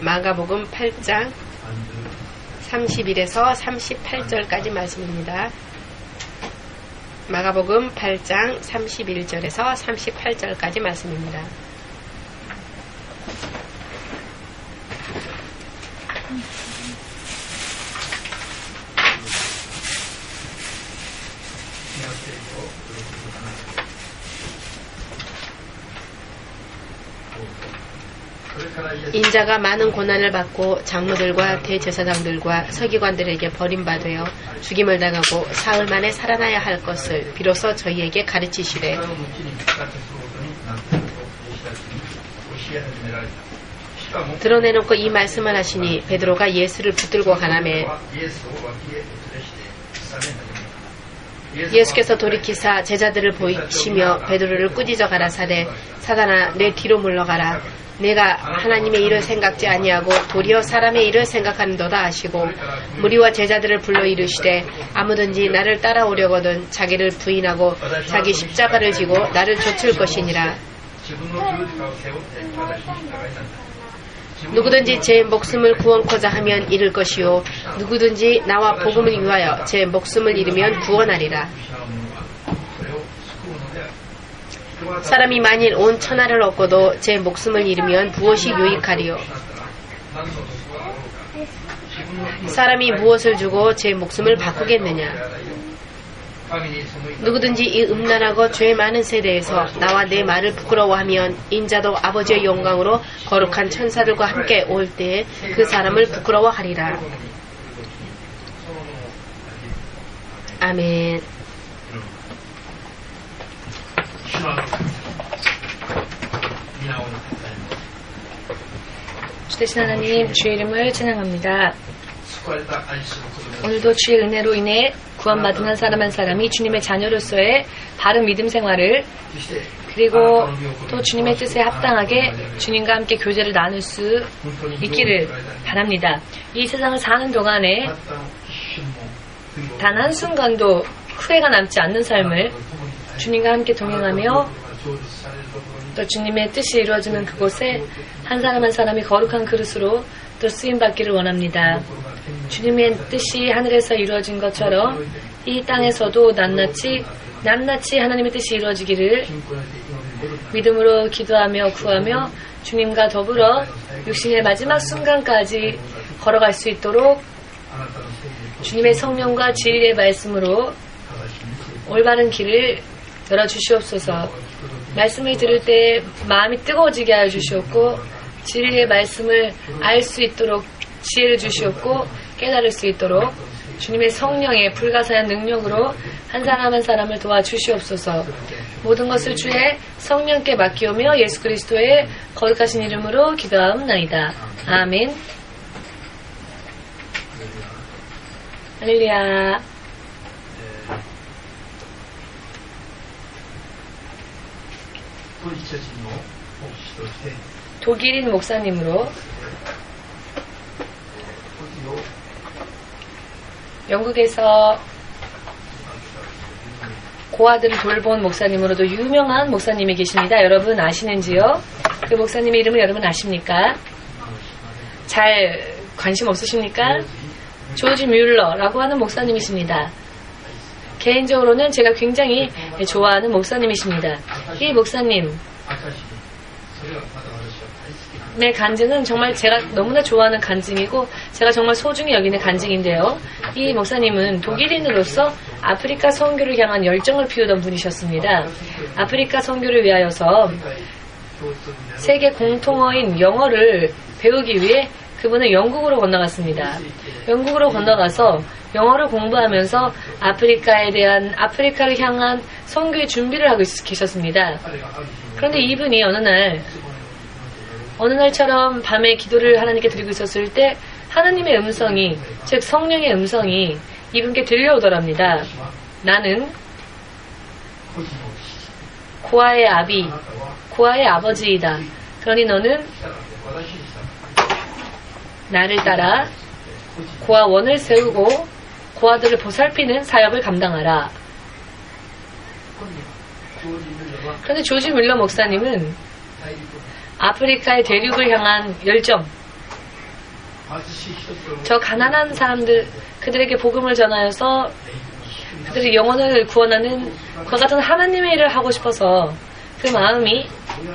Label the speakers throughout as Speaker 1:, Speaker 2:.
Speaker 1: 마가복음 8장 31에서 38절까지 말씀입니다. 마가복음 8장 31절에서 38절까지 말씀입니다. 인자가 많은 고난을 받고 장로들과 대제사장들과 서기관들에게 버림받아 죽임을 당하고 사흘 만에 살아나야 할 것을 비로소 저희에게 가르치시되 드러내놓고 이 말씀을 하시니 베드로가 예수를 붙들고 가나매 예수께서 돌이키사 제자들을 보이시며 베드로를 꾸짖어 가라사대 사단아 내 뒤로 물러가라 내가 하나님의 일을 생각지 아니하고 도리어 사람의 일을 생각하는도다 하시고 무리와 제자들을 불러 이르시되 아무든지 나를 따라오려거든 자기를 부인하고 자기 십자가를 지고 나를 좇을 것이니라. 누구든지 제 목숨을 구원코자 하면 잃을 것이요 누구든지 나와 복음을 위하여 제 목숨을 잃으면 구원하리라. 사람이 만일 온 천하를 얻고도 제 목숨을 잃으면 무엇이 유익하리요? 사람이 무엇을 주고 제 목숨을 바꾸겠느냐? 누구든지 이 음란하고 죄 많은 세대에서 나와 내 말을 부끄러워하면 인자도 아버지의 영광으로 거룩한 천사들과 함께 올 때에 그 사람을 부끄러워하리라. 아멘. 주 되신 하나님, 주의 이름을 찬양합니다. 오늘도 주의 은혜로 인해 구원받은 한 사람 한 사람이 주님의 자녀로서의 바른 믿음 생활을 그리고 또 주님의 뜻에 합당하게 주님과 함께 교제를 나눌 수 있기를 바랍니다. 이 세상을 사는 동안에 단 한순간도 후회가 남지 않는 삶을 주님과 함께 동행하며 또 주님의 뜻이 이루어지는 그곳에 한 사람 한 사람이 거룩한 그릇으로 또 쓰임받기를 원합니다. 주님의 뜻이 하늘에서 이루어진 것처럼 이 땅에서도 낱낱이 하나님의 뜻이 이루어지기를 믿음으로 기도하며 구하며 주님과 더불어 육신의 마지막 순간까지 걸어갈 수 있도록 주님의 성령과 진리의 말씀으로 올바른 길을 열어주시옵소서. 말씀을 들을 때 마음이 뜨거워지게 하여 주시옵고 진리의 말씀을 알 수 있도록 지혜를 주시옵고 깨달을 수 있도록 주님의 성령의 불가사한 능력으로 한 사람 한 사람을 도와주시옵소서. 모든 것을 주의 성령께 맡기오며 예수 그리스도의 거룩하신 이름으로 기도하옵나이다. 아멘. 할렐루야. 독일인 목사님으로 영국에서 고아들을 돌본 목사님으로도 유명한 목사님이 계십니다. 여러분 아시는지요? 그 목사님의 이름을 여러분 아십니까? 잘 관심 없으십니까? 조지 뮬러라고 하는 목사님이십니다. 개인적으로는 제가 굉장히 좋아하는 목사님이십니다. 이 목사님 네, 간증은 정말 제가 너무나 좋아하는 간증이고 제가 정말 소중히 여기는 간증인데요. 이 목사님은 독일인으로서 아프리카 선교를 향한 열정을 피우던 분이셨습니다. 아프리카 선교를 위하여서 세계 공통어인 영어를 배우기 위해 그분은 영국으로 건너갔습니다. 영국으로 건너가서 영어를 공부하면서 아프리카를 향한 선교의 준비를 하고 계셨습니다. 그런데 이분이 어느 날처럼 밤에 기도를 하나님께 드리고 있었을 때 하나님의 음성이, 즉 성령의 음성이 이분께 들려오더랍니다. 나는 고아의 아버지이다. 그러니 너는 나를 따라 고아원을 세우고 고아들을 보살피는 사역을 감당하라. 그런데 조지 뮬러 목사님은 아프리카의 대륙을 향한 열정, 저 가난한 사람들, 그들에게 복음을 전하여서 그들의 영혼을 구원하는 그와 같은 하나님의 일을 하고 싶어서 그 마음이,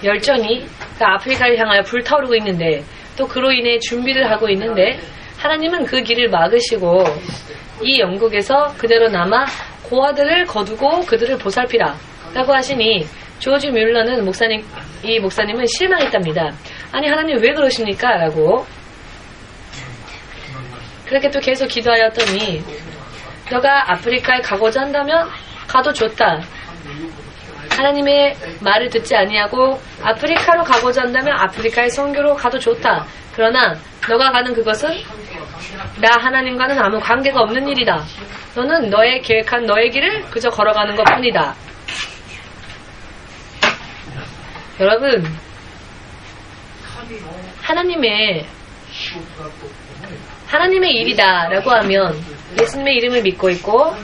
Speaker 1: 열정이 그 아프리카를 향하여 불타오르고 있는데, 또 그로 인해 준비를 하고 있는데, 하나님은 그 길을 막으시고 이 영국에서 그대로 남아 고아들을 거두고 그들을 보살피라 라고 하시니, 조지 뮬러는 이 목사님은 실망했답니다. 아니, 하나님 왜 그러십니까? 라고. 그렇게 또 계속 기도하였더니, 너가 아프리카에 가고자 한다면 가도 좋다. 하나님의 말을 듣지 아니하고 아프리카로 가고자 한다면 아프리카의 선교로 가도 좋다. 그러나 너가 가는 그것은 나 하나님과는 아무 관계가 없는 일이다. 너는 너의 계획한 너의 길을 그저 걸어가는 것뿐이다. 여러분, 하나님의 일이다 라고 하면 예수님의 이름을 믿고 있고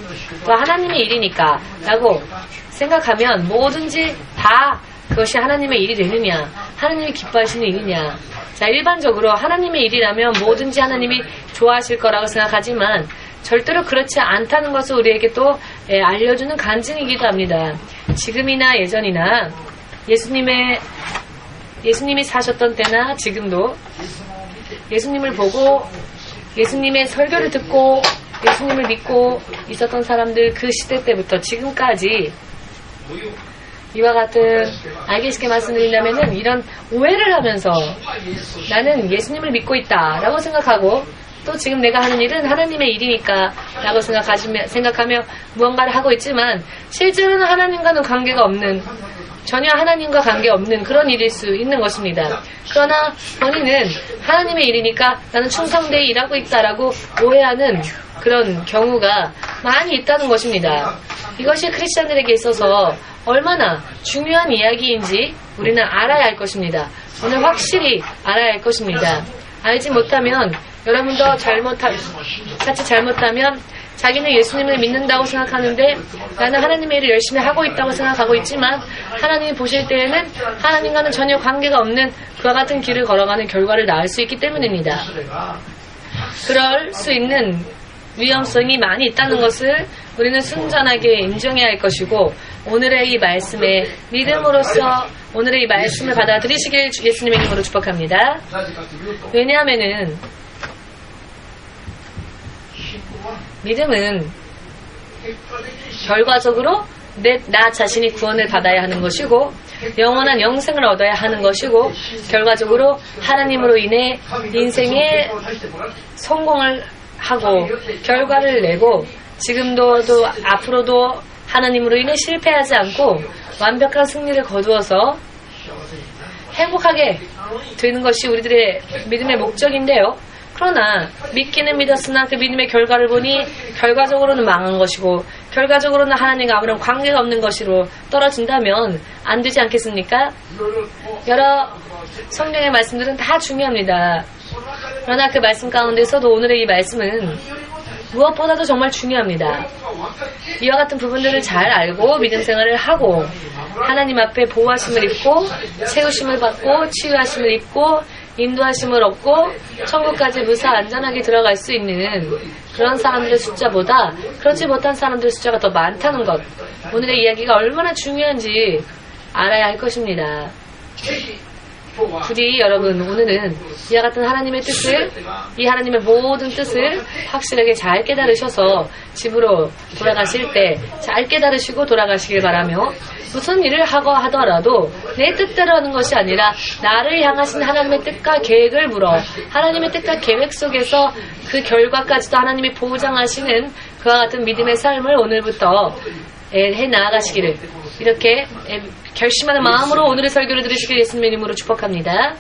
Speaker 1: 또 하나님의 일이니까 라고 생각하면 뭐든지 다 그것이 하나님의 일이 되느냐, 하나님이 기뻐하시는 일이냐. 자, 일반적으로 하나님의 일이라면 뭐든지 하나님이 좋아하실 거라고 생각하지만 절대로 그렇지 않다는 것을 우리에게 또 알려주는 간증이기도 합니다. 지금이나 예전이나 예수님이 사셨던 때나 지금도 예수님을 보고 예수님의 설교를 듣고 예수님을 믿고 있었던 사람들, 그 시대 때부터 지금까지 이와 같은, 알기 쉽게 말씀드린다면은 이런 오해를 하면서 나는 예수님을 믿고 있다 라고 생각하고 또 지금 내가 하는 일은 하나님의 일이니까 라고 생각하며 무언가를 하고 있지만 실제로는 하나님과는 관계가 없는, 전혀 하나님과 관계없는 그런 일일 수 있는 것입니다. 그러나 본인은 하나님의 일이니까 나는 충성되어 일하고 있다라고 오해하는 그런 경우가 많이 있다는 것입니다. 이것이 크리스천들에게 있어서 얼마나 중요한 이야기인지 우리는 알아야 할 것입니다. 오늘 확실히 알아야 할 것입니다. 알지 못하면 여러분도 자칫 잘못하면 자기는 예수님을 믿는다고 생각하는데 나는 하나님의 일을 열심히 하고 있다고 생각하고 있지만 하나님이 보실 때에는 하나님과는 전혀 관계가 없는 그와 같은 길을 걸어가는 결과를 낳을 수 있기 때문입니다. 그럴 수 있는 위험성이 많이 있다는 것을 우리는 순전하게 인정해야 할 것이고, 오늘의 이 말씀에 믿음으로써 오늘의 이 말씀을 받아들이시길 예수님의 이름으로 축복합니다. 왜냐하면은 믿음은 결과적으로 나 자신이 구원을 받아야 하는 것이고 영원한 영생을 얻어야 하는 것이고 결과적으로 하나님으로 인해 인생에 성공을 하고 결과를 내고 지금도 또 앞으로도 하나님으로 인해 실패하지 않고 완벽한 승리를 거두어서 행복하게 되는 것이 우리들의 믿음의 목적인데요. 그러나 믿기는 믿었으나 그 믿음의 결과를 보니 결과적으로는 망한 것이고 결과적으로는 하나님과 아무런 관계가 없는 것으로 떨어진다면 안 되지 않겠습니까? 여러 성경의 말씀들은 다 중요합니다. 그러나 그 말씀 가운데서도 오늘의 이 말씀은 무엇보다도 정말 중요합니다. 이와 같은 부분들을 잘 알고 믿음 생활을 하고 하나님 앞에 보호하심을 입고 채우심을 받고 치유하심을 입고 인도하심을 얻고 천국까지 무사 안전하게 들어갈 수 있는 그런 사람들의 숫자보다 그렇지 못한 사람들의 숫자가 더 많다는 것, 오늘의 이야기가 얼마나 중요한지 알아야 할 것입니다. 부디 여러분 오늘은 이와 같은 하나님의 뜻을, 이 하나님의 모든 뜻을 확실하게 잘 깨달으셔서 집으로 돌아가실 때 잘 깨달으시고 돌아가시길 바라며, 무슨 일을 하고 하더라도 내 뜻대로 하는 것이 아니라 나를 향하신 하나님의 뜻과 계획을 물어 하나님의 뜻과 계획 속에서 그 결과까지도 하나님이 보장하시는 그와 같은 믿음의 삶을 오늘부터 해 나아가시기를 이렇게 결심하는 마음으로 오늘의 설교를 들으시길 예수님의 이름으로 축복합니다.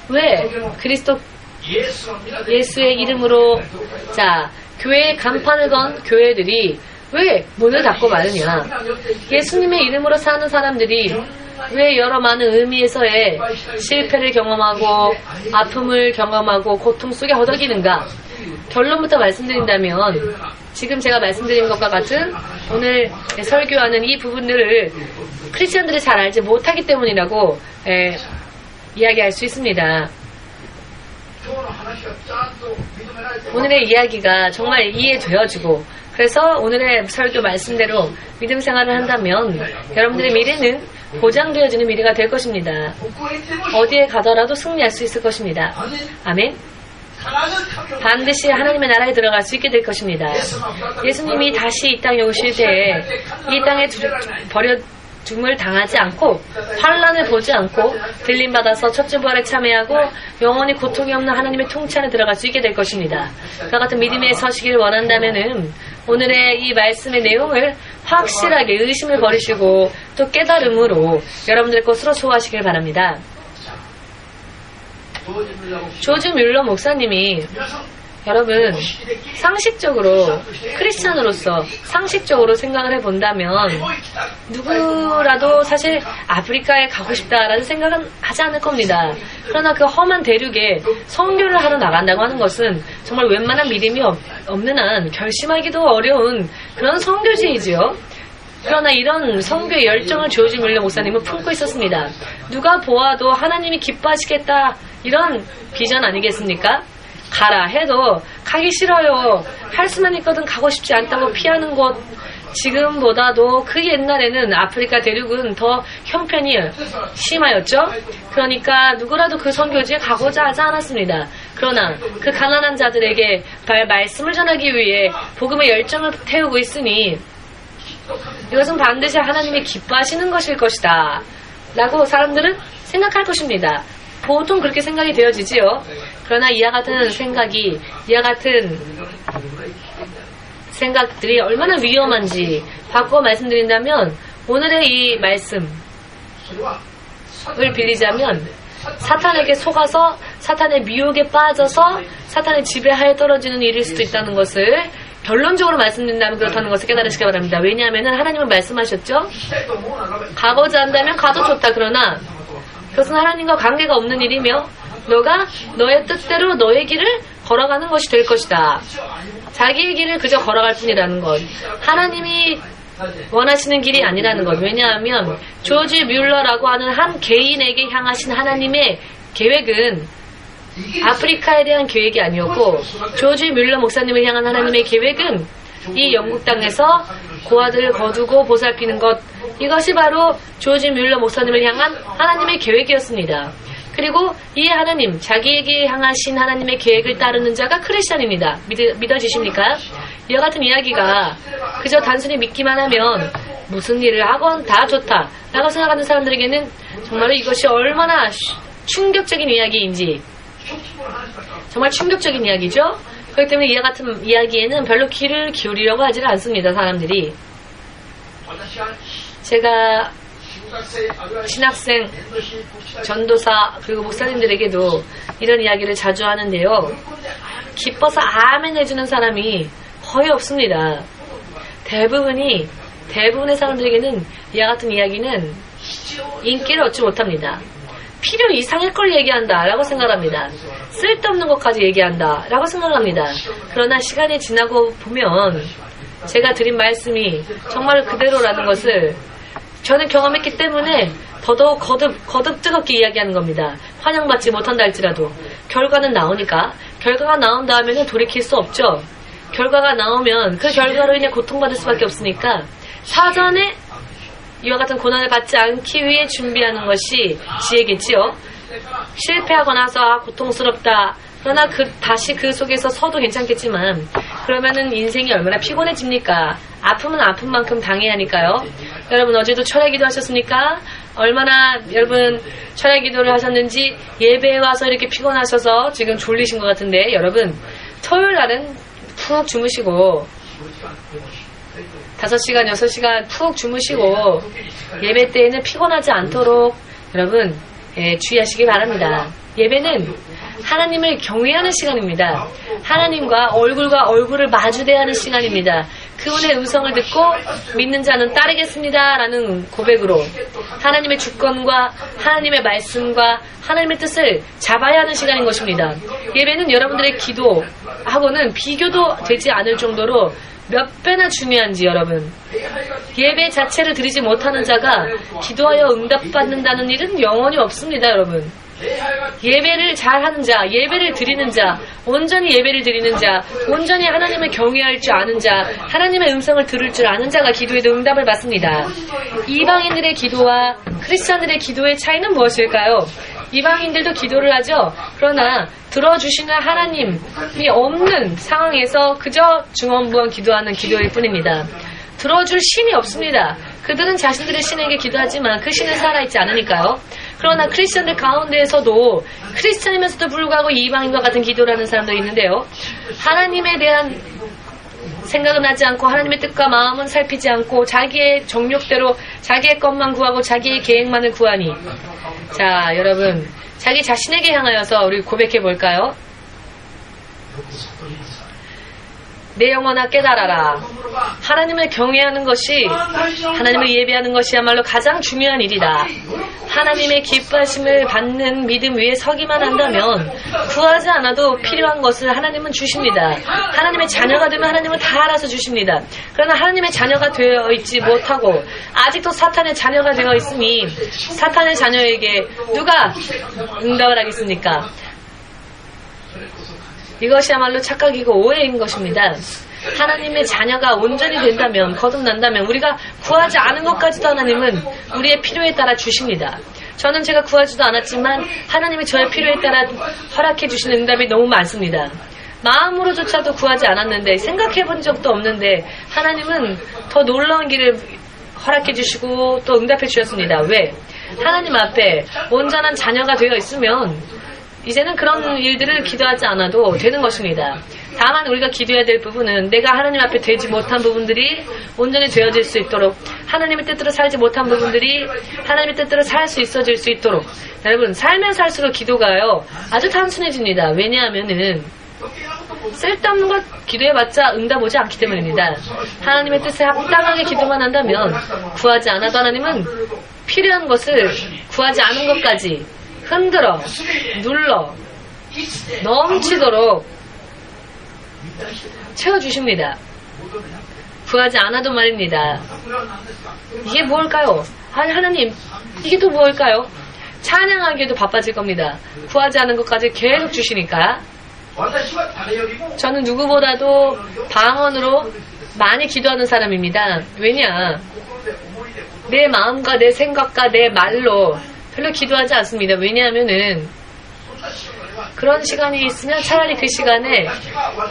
Speaker 1: 왜 그리스도 예수의 이름으로 교회의 간판을 건 교회들이 왜 문을 닫고 마느냐? 예수님의 이름으로 사는 사람들이 왜 여러 많은 의미에서의 실패를 경험하고 아픔을 경험하고 고통 속에 허덕이는가? 결론부터 말씀드린다면 지금 제가 말씀드린 것과 같은 오늘 설교하는 이 부분들을 크리스천들이 잘 알지 못하기 때문이라고 이야기할 수 있습니다. 오늘의 이야기가 정말 이해되어지고 그래서 오늘의 설교 말씀대로 믿음 생활을 한다면 여러분들의 미래는 보장되어지는 미래가 될 것입니다. 어디에 가더라도 승리할 수 있을 것입니다. 아멘. 반드시 하나님의 나라에 들어갈 수 있게 될 것입니다. 예수님이 다시 이 땅에 오실 때에 이 땅에 버려둠을 당하지 않고 환난을 보지 않고 들림받아서 첫째 부활에 참여하고 영원히 고통이 없는 하나님의 통치 안에 들어갈 수 있게 될 것입니다. 그와 같은 믿음에 서시기를 원한다면은 오늘의 이 말씀의 내용을 확실하게 의심을 버리시고 또 깨달음으로 여러분들의 것으로 소화하시길 바랍니다. 조지 뮬러 목사님이 여러분 상식적으로 크리스찬으로서 상식적으로 생각을 해본다면 누구라도 사실 아프리카에 가고 싶다라는 생각은 하지 않을 겁니다. 그러나 그 험한 대륙에 선교를 하러 나간다고 하는 것은 정말 웬만한 믿음이 없는 한 결심하기도 어려운 그런 선교지이지요. 그러나 이런 선교의 열정을 조지 뮬러 목사님은 품고 있었습니다. 누가 보아도 하나님이 기뻐하시겠다 이런 비전 아니겠습니까? 가라 해도 가기 싫어요. 할 수만 있거든 가고 싶지 않다고 피하는 곳. 지금보다도 그 옛날에는 아프리카 대륙은 더 형편이 심하였죠. 그러니까 누구라도 그 선교지에 가고자 하지 않았습니다. 그러나 그 가난한 자들에게 말씀을 전하기 위해 복음의 열정을 태우고 있으니 이것은 반드시 하나님이 기뻐하시는 것일 것이다 라고 사람들은 생각할 것입니다. 보통 그렇게 생각이 되어지지요. 그러나 이와 같은 생각들이 얼마나 위험한지 바꿔 말씀드린다면 오늘의 이 말씀을 빌리자면 사탄에게 속아서 사탄의 미혹에 빠져서 사탄의 지배하에 떨어지는 일일 수도 있다는 것을 결론적으로 말씀드린다면 그렇다는 것을 깨달으시기 바랍니다. 왜냐하면 하나님은 말씀하셨죠. 가고자 한다면 가도 좋다. 그러나 그것은 하나님과 관계가 없는 일이며 너가 너의 뜻대로 너의 길을 걸어가는 것이 될 것이다. 자기의 길을 그저 걸어갈 뿐이라는 것. 하나님이 원하시는 길이 아니라는 것. 왜냐하면 조지 뮬러라고 하는 한 개인에게 향하신 하나님의 계획은 아프리카에 대한 계획이 아니었고 조지 뮬러 목사님을 향한 하나님의 계획은 이 영국 땅에서 고아들을 거두고 보살피는 것. 이것이 바로 조지 뮬러 목사님을 향한 하나님의 계획이었습니다. 그리고 이 하나님, 자기에게 향하신 하나님의 계획을 따르는 자가 크리스천입니다. 믿어지십니까? 이와 같은 이야기가 그저 단순히 믿기만 하면 무슨 일을 하건 다 좋다 라고 생각하는 사람들에게는 정말로 이것이 얼마나 충격적인 이야기인지 정말 충격적인 이야기죠. 그렇기 때문에 이와 같은 이야기에는 별로 귀를 기울이려고 하지는 않습니다. 사람들이. 제가 신학생, 전도사 그리고 목사님들에게도 이런 이야기를 자주 하는데요. 기뻐서 아멘 해주는 사람이 거의 없습니다. 대부분의 사람들에게는 이와 같은 이야기는 인기를 얻지 못합니다. 필요 이상의 걸 얘기한다 라고 생각합니다. 쓸데없는 것까지 얘기한다 라고 생각합니다. 그러나 시간이 지나고 보면 제가 드린 말씀이 정말 그대로라는 것을 저는 경험했기 때문에 더더욱 거듭 뜨겁게 이야기하는 겁니다. 환영받지 못한다 할지라도 결과는 나오니까 결과가 나온 다음에는 돌이킬 수 없죠. 결과가 나오면 그 결과로 인해 고통받을 수밖에 없으니까 사전에 이와 같은 고난을 받지 않기 위해 준비하는 것이 지혜겠지요. 실패하고 나서 고통스럽다. 그러나 다시 그 속에서 서도 괜찮겠지만 그러면은 인생이 얼마나 피곤해집니까? 아픔은 아픈 만큼 당해야 하니까요. 여러분 어제도 철야기도 하셨습니까? 얼마나 여러분 철야기도를 하셨는지 예배에 와서 이렇게 피곤하셔서 지금 졸리신 것 같은데 여러분 토요일 날은 푹 주무시고 5시간, 6시간 푹 주무시고 예배 때에는 피곤하지 않도록 여러분 주의하시기 바랍니다. 예배는 하나님을 경외하는 시간입니다. 하나님과 얼굴과 얼굴을 마주대하는 시간입니다. 그분의 음성을 듣고 믿는 자는 따르겠습니다 라는 고백으로 하나님의 주권과 하나님의 말씀과 하나님의 뜻을 잡아야 하는 시간인 것입니다. 예배는 여러분들의 기도하고는 비교도 되지 않을 정도로 몇 배나 중요한지 여러분. 예배 자체를 드리지 못하는 자가 기도하여 응답받는다는 일은 영원히 없습니다. 여러분. 예배를 잘하는 자, 예배를 드리는 자, 온전히 예배를 드리는 자, 온전히 하나님을 경외할 줄 아는 자, 하나님의 음성을 들을 줄 아는 자가 기도에도 응답을 받습니다. 이방인들의 기도와 크리스천들의 기도의 차이는 무엇일까요? 이방인들도 기도를 하죠. 그러나 들어주시는 하나님이 없는 상황에서 그저 중언부언 기도하는 기도일 뿐입니다. 들어줄 신이 없습니다. 그들은 자신들의 신에게 기도하지만 그 신은 살아있지 않으니까요. 그러나 크리스천들 가운데에서도 크리스천이면서도 불구하고 이방인과 같은 기도를 하는 사람도 있는데요. 하나님에 대한 생각은 하지 않고 하나님의 뜻과 마음은 살피지 않고 자기의 정욕대로 자기의 것만 구하고 자기의 계획만을 구하니, 자, 여러분, 자기 자신에게 향하여서 우리 고백해 볼까요? 내 영혼아 깨달아라. 하나님을 경외하는 것이, 하나님을 예배하는 것이야말로 가장 중요한 일이다. 하나님의 기뻐하심을 받는 믿음 위에 서기만 한다면 구하지 않아도 필요한 것을 하나님은 주십니다. 하나님의 자녀가 되면 하나님은 다 알아서 주십니다. 그러나 하나님의 자녀가 되어 있지 못하고 아직도 사탄의 자녀가 되어 있으니 사탄의 자녀에게 누가 응답을 하겠습니까? 이것이야말로 착각이고 오해인 것입니다. 하나님의 자녀가 온전히 된다면, 거듭난다면 우리가 구하지 않은 것까지도 하나님은 우리의 필요에 따라 주십니다. 저는 제가 구하지도 않았지만 하나님이 저의 필요에 따라 허락해 주시는 응답이 너무 많습니다. 마음으로조차도 구하지 않았는데, 생각해 본 적도 없는데 하나님은 더 놀라운 길을 허락해 주시고 또 응답해 주셨습니다. 왜? 하나님 앞에 온전한 자녀가 되어 있으면 이제는 그런 일들을 기도하지 않아도 되는 것입니다. 다만 우리가 기도해야 될 부분은 내가 하나님 앞에 되지 못한 부분들이 온전히 되어질 수 있도록, 하나님의 뜻대로 살지 못한 부분들이 하나님의 뜻대로 살 수 있어질 수 있도록, 여러분, 살면 살수록 기도가요 아주 단순해집니다. 왜냐하면은 쓸데없는 것 기도해봤자 응답 오지 않기 때문입니다. 하나님의 뜻에 합당하게 기도만 한다면 구하지 않아도 하나님은 필요한 것을 구하지 않은 것까지 흔들어, 눌러, 넘치도록 채워주십니다. 구하지 않아도 말입니다. 이게 뭘까요? 아니, 하나님, 이게 또 뭘까요? 찬양하기에도 바빠질 겁니다. 구하지 않은 것까지 계속 주시니까. 저는 누구보다도 방언으로 많이 기도하는 사람입니다. 왜냐? 내 마음과 내 생각과 내 말로 별로 기도하지 않습니다. 왜냐하면은 그런 시간이 있으면 차라리 그 시간에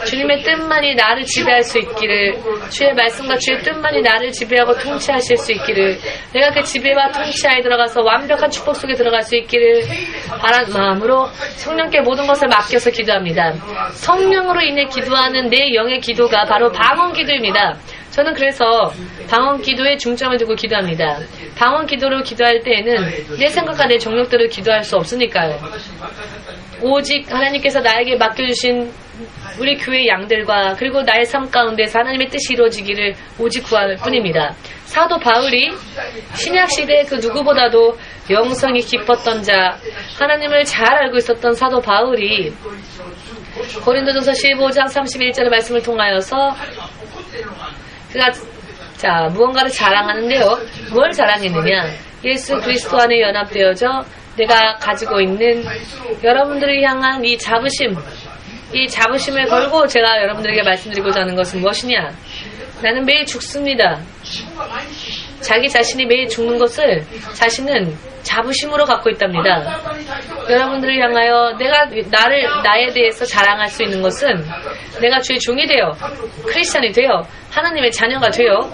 Speaker 1: 주님의 뜻만이 나를 지배할 수 있기를, 주의 말씀과 주의 뜻만이 나를 지배하고 통치하실 수 있기를, 내가 그 지배와 통치하에 들어가서 완벽한 축복 속에 들어갈 수 있기를 바란 마음으로 성령께 모든 것을 맡겨서 기도합니다. 성령으로 인해 기도하는 내 영의 기도가 바로 방언 기도입니다. 저는 그래서 방언 기도에 중점을 두고 기도합니다. 방언 기도로 기도할 때에는 내 생각과 내 정욕대로 기도할 수 없으니까요. 오직 하나님께서 나에게 맡겨주신 우리 교회 양들과 그리고 나의 삶 가운데서 하나님의 뜻이 이루어지기를 오직 구할 뿐입니다. 사도 바울이 신약시대에 그 누구보다도 영성이 깊었던 자, 하나님을 잘 알고 있었던 사도 바울이 고린도전서 15장 31절의 말씀을 통하여서 그가 무언가를 자랑하는데요. 뭘 자랑했느냐? 예수 그리스도 안에 연합되어져 내가 가지고 있는 여러분들을 향한 이 자부심을 걸고 제가 여러분들에게 말씀드리고자 하는 것은 무엇이냐? 나는 매일 죽습니다. 자기 자신이 매일 죽는 것을 자신은 자부심으로 갖고 있답니다. 여러분들을 향하여 나에 대해서 자랑할 수 있는 것은 내가 주의 종이 되어, 크리스찬이 되어, 하나님의 자녀가 되어,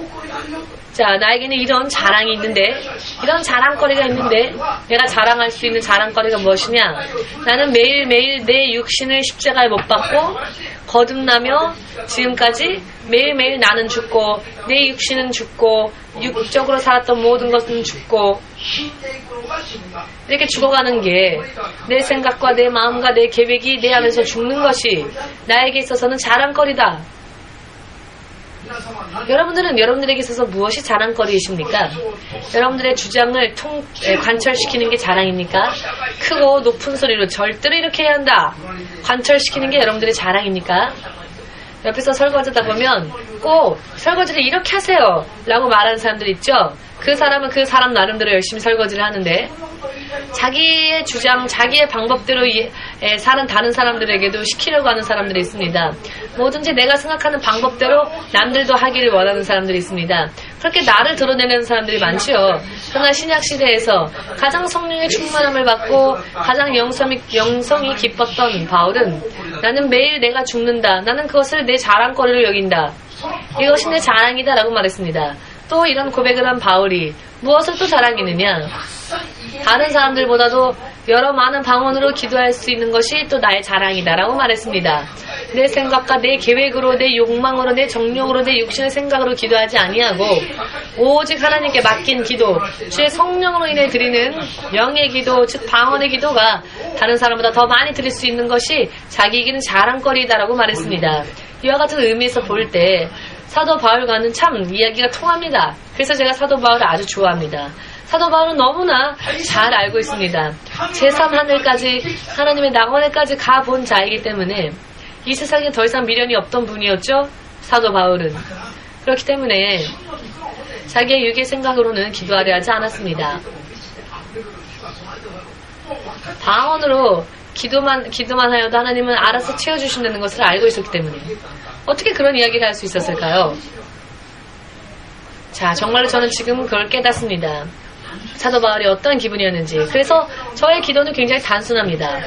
Speaker 1: 나에게는 이런 자랑이 있는데, 이런 자랑거리가 있는데, 내가 자랑할 수 있는 자랑거리가 무엇이냐? 나는 매일매일 내 육신을 십자가에 못 박고, 거듭나며, 지금까지 매일매일 나는 죽고, 내 육신은 죽고, 육적으로 살았던 모든 것은 죽고, 이렇게 죽어가는 게, 내 생각과 내 마음과 내 계획이 내 안에서 죽는 것이, 나에게 있어서는 자랑거리다. 여러분들은 여러분들에게 있어서 무엇이 자랑거리이십니까? 여러분들의 주장을 관철시키는 게 자랑입니까? 크고 높은 소리로 절대로 이렇게 해야 한다, 관철시키는 게 여러분들의 자랑입니까? 옆에서 설거지하다 보면 꼭 설거지를 이렇게 하세요 라고 말하는 사람들 있죠? 그 사람은 그 사람 나름대로 열심히 설거지를 하는데 자기의 주장, 자기의 방법대로 사는 다른 사람들에게도 시키려고 하는 사람들이 있습니다. 뭐든지 내가 생각하는 방법대로 남들도 하기를 원하는 사람들이 있습니다. 그렇게 나를 드러내는 사람들이 많지요. 그러나 신약시대에서 가장 성령의 충만함을 받고 가장 영성이 깊었던 바울은 나는 매일 내가 죽는다. 나는 그것을 내 자랑거리로 여긴다. 이것이 내 자랑이다 라고 말했습니다. 또 이런 고백을 한 바울이 무엇을 또 자랑했느냐? 다른 사람들보다도 여러 많은 방언으로 기도할 수 있는 것이 또 나의 자랑이다 라고 말했습니다. 내 생각과 내 계획으로, 내 욕망으로, 내 정욕으로, 내 육신의 생각으로 기도하지 아니하고 오직 하나님께 맡긴 기도, 주의 성령으로 인해 드리는 영의 기도, 즉 방언의 기도가 다른 사람보다 더 많이 드릴 수 있는 것이 자기에게는 자랑거리다 라고 말했습니다. 이와 같은 의미에서 볼 때 사도 바울과는 참 이야기가 통합니다. 그래서 제가 사도 바울을 아주 좋아합니다. 사도 바울은 너무나 잘 알고 있습니다. 제3하늘까지 하나님의 낙원에까지 가본 자이기 때문에 이 세상에 더 이상 미련이 없던 분이었죠. 사도 바울은. 그렇기 때문에 자기의 육의 생각으로는 기도하려 하지 않았습니다. 방언으로 기도만 하여도 하나님은 알아서 채워주신다는 것을 알고 있었기 때문에 어떻게 그런 이야기를 할 수 있었을까요? 자, 정말로 저는 지금 그걸 깨닫습니다. 사도 바울이 어떤 기분이었는지. 그래서 저의 기도는 굉장히 단순합니다.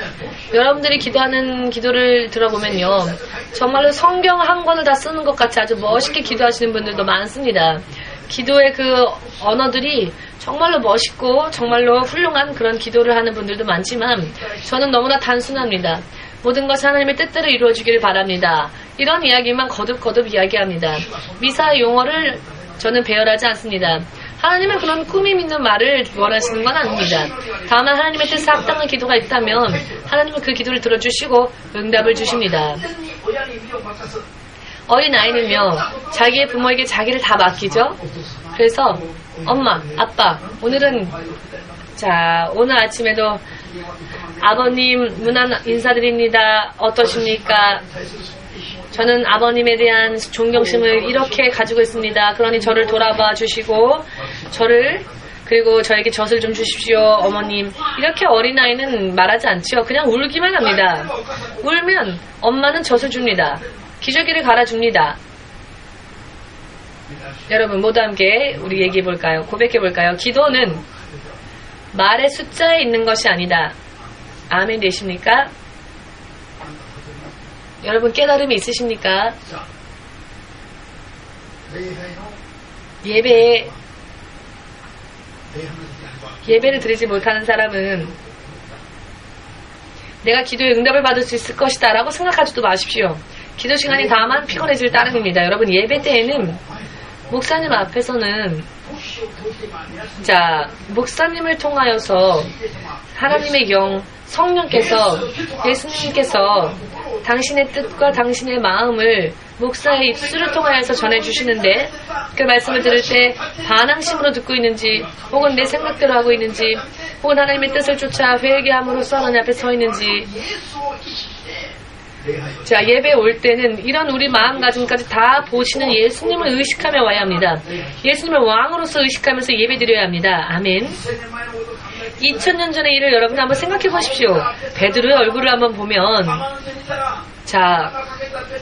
Speaker 1: 여러분들이 기도하는 기도를 들어보면요, 정말로 성경 한 권을 다 쓰는 것 같이 아주 멋있게 기도하시는 분들도 많습니다. 기도의 그 언어들이 정말로 멋있고 정말로 훌륭한 그런 기도를 하는 분들도 많지만 저는 너무나 단순합니다. 모든 것이 하나님의 뜻대로 이루어지기를 바랍니다. 이런 이야기만 거듭거듭 이야기합니다. 미사 용어를 저는 배열하지 않습니다. 하나님은 그런 꾸밈 있는 말을 원하시는 건 아닙니다. 다만 하나님의 뜻에 합당한 기도가 있다면 하나님은 그 기도를 들어주시고 응답을 주십니다. 어린아이는요, 자기의 부모에게 자기를 다 맡기죠. 그래서 엄마, 아빠, 오늘 아침에도 아버님 문안 인사드립니다. 어떠십니까? 저는 아버님에 대한 존경심을 이렇게 가지고 있습니다. 그러니 저를 돌아봐 주시고 그리고 저에게 젖을 좀 주십시오, 어머님. 이렇게 어린아이는 말하지 않죠. 그냥 울기만 합니다. 울면 엄마는 젖을 줍니다. 기저귀를 갈아줍니다. 여러분 모두 함께 우리 얘기해볼까요? 고백해볼까요? 기도는 말의 숫자에 있는 것이 아니다. 아멘 되십니까? 여러분 깨달음이 있으십니까? 예배를 드리지 못하는 사람은 내가 기도에 응답을 받을 수 있을 것이다 라고 생각하지도 마십시오. 기도 시간이 다만 피곤해질 따름입니다. 여러분 예배 때에는 목사님 앞에서는 목사님을 통하여서 하나님의 영, 성령께서, 예수님께서 당신의 뜻과 당신의 마음을 목사의 입술을 통하여서 전해주시는데 그 말씀을 들을 때 반항심으로 듣고 있는지 혹은 내 생각대로 하고 있는지 혹은 하나님의 뜻을 쫓아 회개함으로써 하나님 앞에 서 있는지 예배에 올 때는 이런 우리 마음가짐까지 다 보시는 예수님을 의식하며 와야 합니다. 예수님을 왕으로서 의식하면서 예배 드려야 합니다. 아멘. 2000년 전의 일을 여러분 한번 생각해 보십시오. 베드로의 얼굴을 한번 보면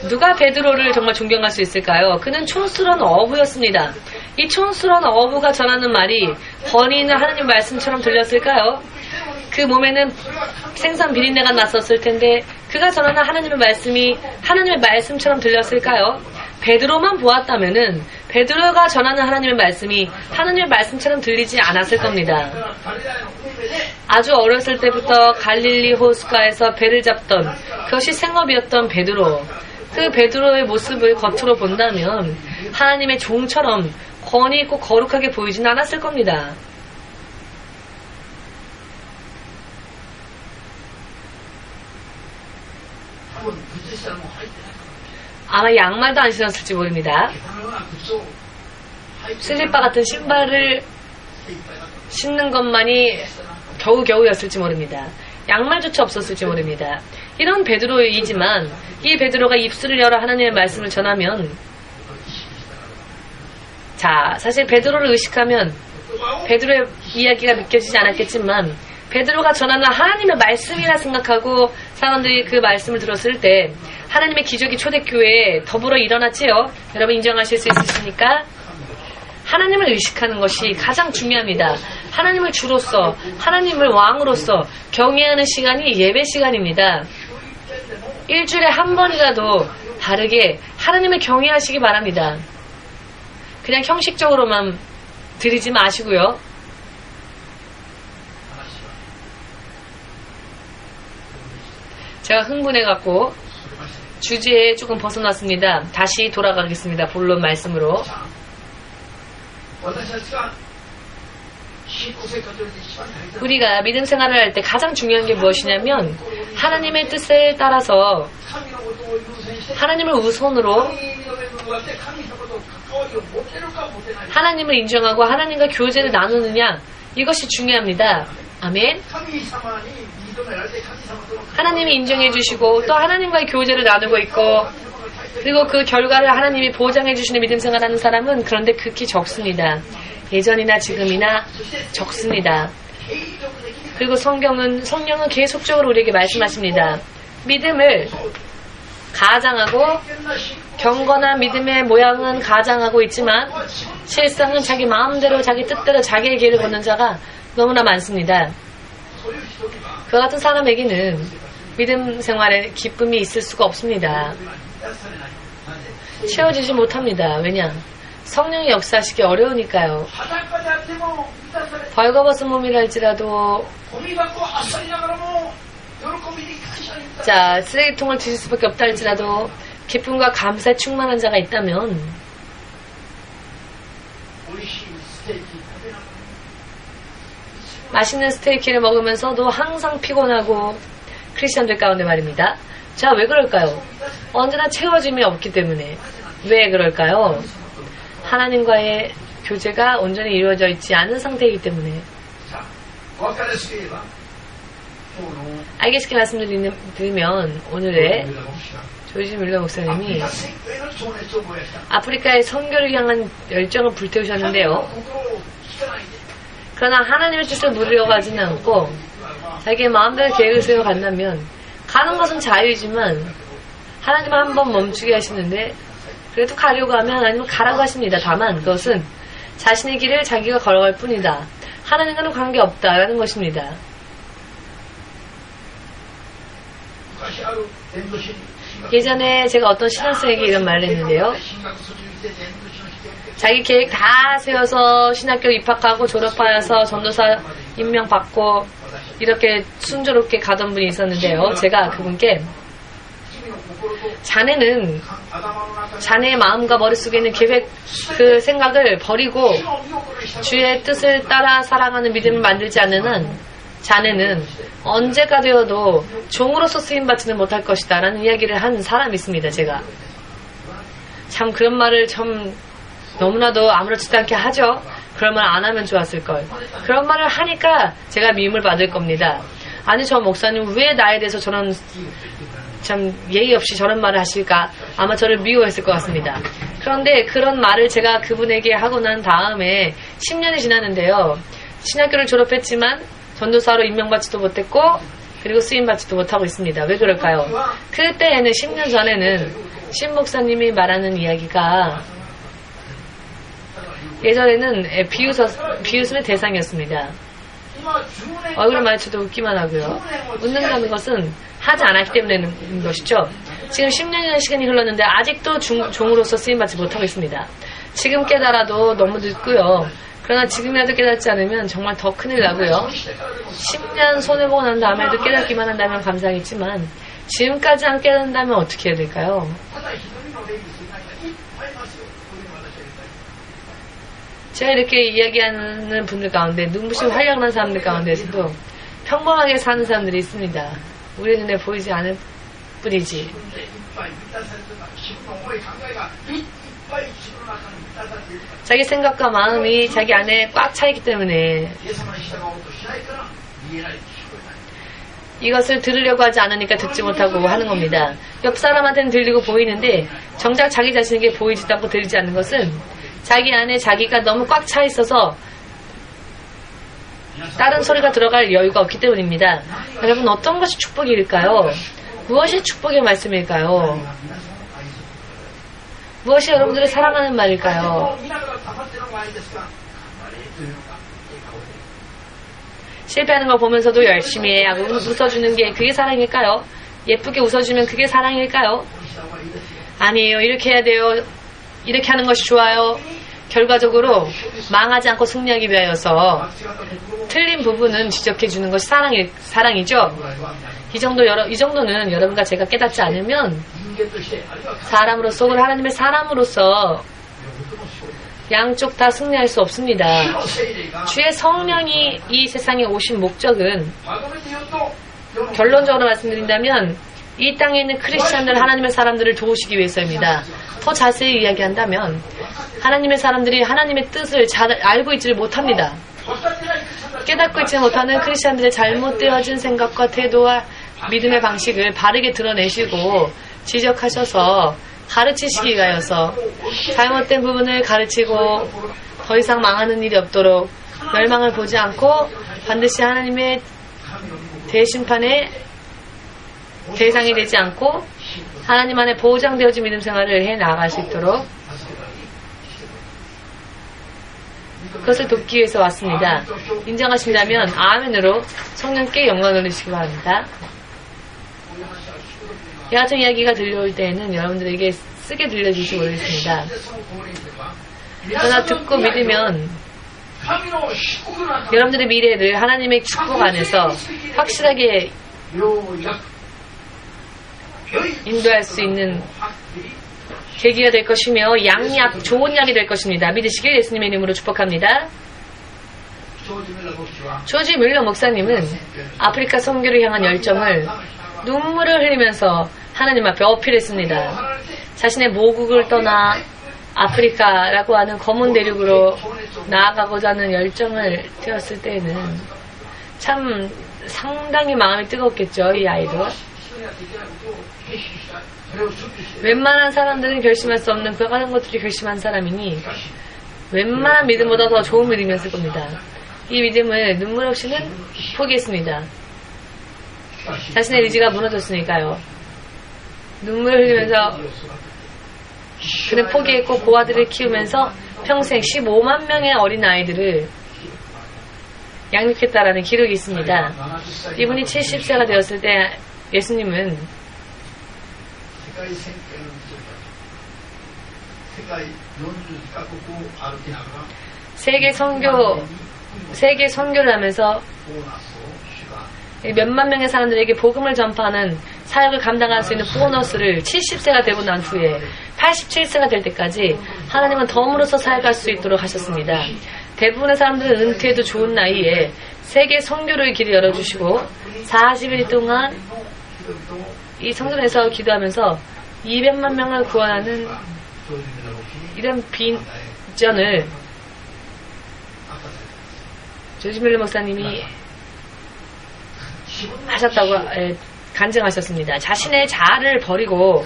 Speaker 1: 누가 베드로를 정말 존경할 수 있을까요? 그는 촌스러운 어부였습니다. 이 촌스러운 어부가 전하는 말이 번이 있는 하나님 말씀처럼 들렸을까요? 그 몸에는 생선 비린내가 났었을 텐데 그가 전하는 하나님의 말씀이 하나님의 말씀처럼 들렸을까요? 베드로만 보았다면은 베드로가 전하는 하나님의 말씀이 하나님의 말씀처럼 들리지 않았을 겁니다. 아주 어렸을 때부터 갈릴리 호숫가에서 배를 잡던 그것이 생업이었던 베드로. 그 베드로의 모습을 겉으로 본다면 하나님의 종처럼 권위 있고 거룩하게 보이진 않았을 겁니다. 아마 양말도 안 신었을지 모릅니다. 슬리퍼 같은 신발을 신는 것만이 겨우겨우였을지 모릅니다. 양말조차 없었을지 모릅니다. 이런 베드로이지만 이 베드로가 입술을 열어 하나님의 말씀을 전하면 사실 베드로를 의식하면 베드로의 이야기가 느껴지지 않았겠지만 베드로가 전하는 하나님의 말씀이라 생각하고 사람들이 그 말씀을 들었을 때 하나님의 기적이 초대교회에 더불어 일어났지요. 여러분 인정하실 수 있으십니까? 하나님을 의식하는 것이 가장 중요합니다. 하나님을 주로서, 하나님을 왕으로서 경외하는 시간이 예배 시간입니다. 일주일에 한 번이라도 바르게 하나님을 경외하시기 바랍니다. 그냥 형식적으로만 드리지 마시고요. 제가 흥분해갖고 주제에 조금 벗어났습니다. 다시 돌아가겠습니다. 본론 말씀으로. 우리가 믿음 생활을 할 때 가장 중요한 게 무엇이냐면 하나님의 뜻을 따라서 하나님을 우선으로 하나님을 인정하고 하나님과 교제를 나누느냐, 이것이 중요합니다. 아멘. 하나님이 인정해 주시고 또 하나님과의 교제를 나누고 있고 그리고 그 결과를 하나님이 보장해 주시는 믿음 생활하는 사람은 그런데 극히 적습니다. 예전이나 지금이나 적습니다. 그리고 성령은 계속적으로 우리에게 말씀하십니다. 믿음을 가장하고 경건한 믿음의 모양은 가장하고 있지만 실상은 자기 마음대로 자기 뜻대로 자기의 길을 걷는 자가 너무나 많습니다. 그 같은 사람에게는 믿음 생활에 기쁨이 있을 수가 없습니다. 채워지지 못합니다. 왜냐? 성령이 역사하시기 어려우니까요. 벌거벗은 몸이랄지라도 자, 쓰레기통을 뒤질 수밖에 없다 할지라도 기쁨과 감사에 충만한 자가 있다면 맛있는 스테이키를 먹으면서도 항상 피곤하고 크리스천들 가운데 말입니다. 자, 왜 그럴까요? 언제나 채워짐이 없기 때문에. 왜 그럴까요? 하나님과의 교제가 온전히 이루어져 있지 않은 상태이기 때문에. 알기 쉽게 말씀드리면 오늘의 조지 밀러 목사님이 아프리카의 선교를 향한 열정을 불태우셨는데요. 그러나 하나님의 뜻을 물려가지는 않고 자기의 마음대로 계획을 세워간다면 가는 것은 자유이지만 하나님은 한번 멈추게 하시는데 그래도 가려고 하면 하나님은 가라고 하십니다. 다만 그것은 자신의 길을 자기가 걸어갈 뿐이다. 하나님과는 관계없다라는 것입니다. 예전에 제가 어떤 신학생에게 이런 말을 했는데요. 자기 계획 다 세워서 신학교 입학하고 졸업하여서 전도사 임명받고 이렇게 순조롭게 가던 분이 있었는데요. 제가 그분께 자네의 마음과 머릿속에 있는 계획, 그 생각을 버리고 주의 뜻을 따라 살아가는 믿음을 만들지 않는 한 자네는 언제가 되어도 종으로서 쓰임받지는 못할 것이다 라는 이야기를 한 사람이 있습니다. 제가 참 그런 말을 참 너무나도 아무렇지도 않게 하죠. 그런 말 안 하면 좋았을걸. 그런 말을 하니까 제가 미움을 받을 겁니다. 아니, 저 목사님 왜 나에 대해서 저런 참 예의 없이 저런 말을 하실까? 아마 저를 미워했을 것 같습니다. 그런데 그런 말을 제가 그분에게 하고 난 다음에 10년이 지났는데요. 신학교를 졸업했지만 전도사로 임명받지도 못했고 그리고 쓰임받지도 못하고 있습니다. 왜 그럴까요? 그때에는 10년 전에는 신 목사님이 말하는 이야기가 예전에는 비웃음의 대상이었습니다. 얼굴을 마주쳐도 웃기만 하고요. 웃는다는 것은 하지 않았기 때문에 것이죠. 지금 10년이라는 시간이 흘렀는데 아직도 종으로서 쓰임받지 못하고 있습니다. 지금 깨달아도 너무 늦고요. 그러나 지금이라도 깨닫지 않으면 정말 더 큰일 나고요. 10년 손해보고 난 다음에도 깨닫기만 한다면 감사하겠지만 지금까지 안 깨닫는다면 어떻게 해야 될까요? 제가 이렇게 이야기하는 분들 가운데 눈부신 활력난 사람들 가운데서도 평범하게 사는 사람들이 있습니다. 우리 눈에 보이지 않을 뿐이지. 자기 생각과 마음이 자기 안에 꽉 차있기 때문에 이것을 들으려고 하지 않으니까 듣지 못하고 하는 겁니다. 옆 사람한테는 들리고 보이는데 정작 자기 자신에게 보이지도 않고 들리지 않는 것은 자기 안에 자기가 너무 꽉 차 있어서 다른 소리가 들어갈 여유가 없기 때문입니다. 여러분, 어떤 것이 축복일까요? 무엇이 축복의 말씀일까요? 무엇이 여러분들이 사랑하는 말일까요? 실패하는 걸 보면서도 열심히 하고 웃어주는 게 그게 사랑일까요? 예쁘게 웃어주면 그게 사랑일까요? 아니에요. 이렇게 해야 돼요. 이렇게 하는 것이 좋아요. 결과적으로 망하지 않고 승리하기 위하여서 틀린 부분은 지적해주는 것이 사랑이죠. 이 정도는 여러분과 제가 깨닫지 않으면 사람으로서 혹은 하나님의 사람으로서 양쪽 다 승리할 수 없습니다. 주의 성령이 이 세상에 오신 목적은 결론적으로 말씀드린다면 이 땅에 있는 크리스찬들, 하나님의 사람들을 도우시기 위해서입니다. 더 자세히 이야기한다면 하나님의 사람들이 하나님의 뜻을 잘 알고 있지를 못합니다. 깨닫고 있지 못하는 크리스찬들의 잘못되어진 생각과 태도와 믿음의 방식을 바르게 드러내시고 지적하셔서 가르치시기 위하여서 잘못된 부분을 가르치고 더 이상 망하는 일이 없도록 멸망을 보지 않고 반드시 하나님의 대심판의 대상이 되지 않고 하나님 안에 보장되어진 믿음 생활을 해 나아갈 수 있도록 그것을 돕기 위해서 왔습니다. 인정하신다면 아멘으로 성령께 영광을 올리시기 바랍니다. 이 같은 이야기가 들려올 때에는 여러분들에게 쓰게 들려질지 모르겠습니다. 그러나 듣고 믿으면 여러분들의 미래를 하나님의 축복 안에서 확실하게 인도할 수 있는 계기가 될 것이며 좋은 약이 될 것입니다. 믿으시길 예수님의 이름으로 축복합니다. 조지 뮬러 목사님은 아프리카 선교를 향한 열정을 눈물을 흘리면서 하나님 앞에 어필했습니다. 자신의 모국을 떠나 아프리카라고 하는 검은 대륙으로 나아가고자 하는 열정을 되었을 때에는 참 상당히 마음이 뜨겁겠죠. 이 아이도. 웬만한 사람들은 결심할 수 없는 그와 같은 것들이 결심한 사람이니 웬만한 믿음보다 더 좋은 믿음이었을 겁니다. 이 믿음을 눈물 없이는 포기했습니다. 자신의 의지가 무너졌으니까요. 눈물을 흘리면서 그는 포기했고 고아들을 키우면서 평생 15만 명의 어린아이들을 양육했다라는 기록이 있습니다. 이분이 70세가 되었을 때 예수님은 세계 선교를 하면서 몇만 명의 사람들에게 복음을 전파하는 사역을 감당할 수 있는 보너스를 70세가 되고 난 후에 87세가 될 때까지 하나님은 덤으로써 사역할 수 있도록 하셨습니다. 대부분의 사람들은 은퇴해도 좋은 나이에 세계 선교를 길을 열어주시고 40일 동안 이 성전에서 기도하면서 200만 명을 구원하는 이런 비전을 조지 뮬러 목사님이 하셨다고 간증하셨습니다. 자신의 자아를 버리고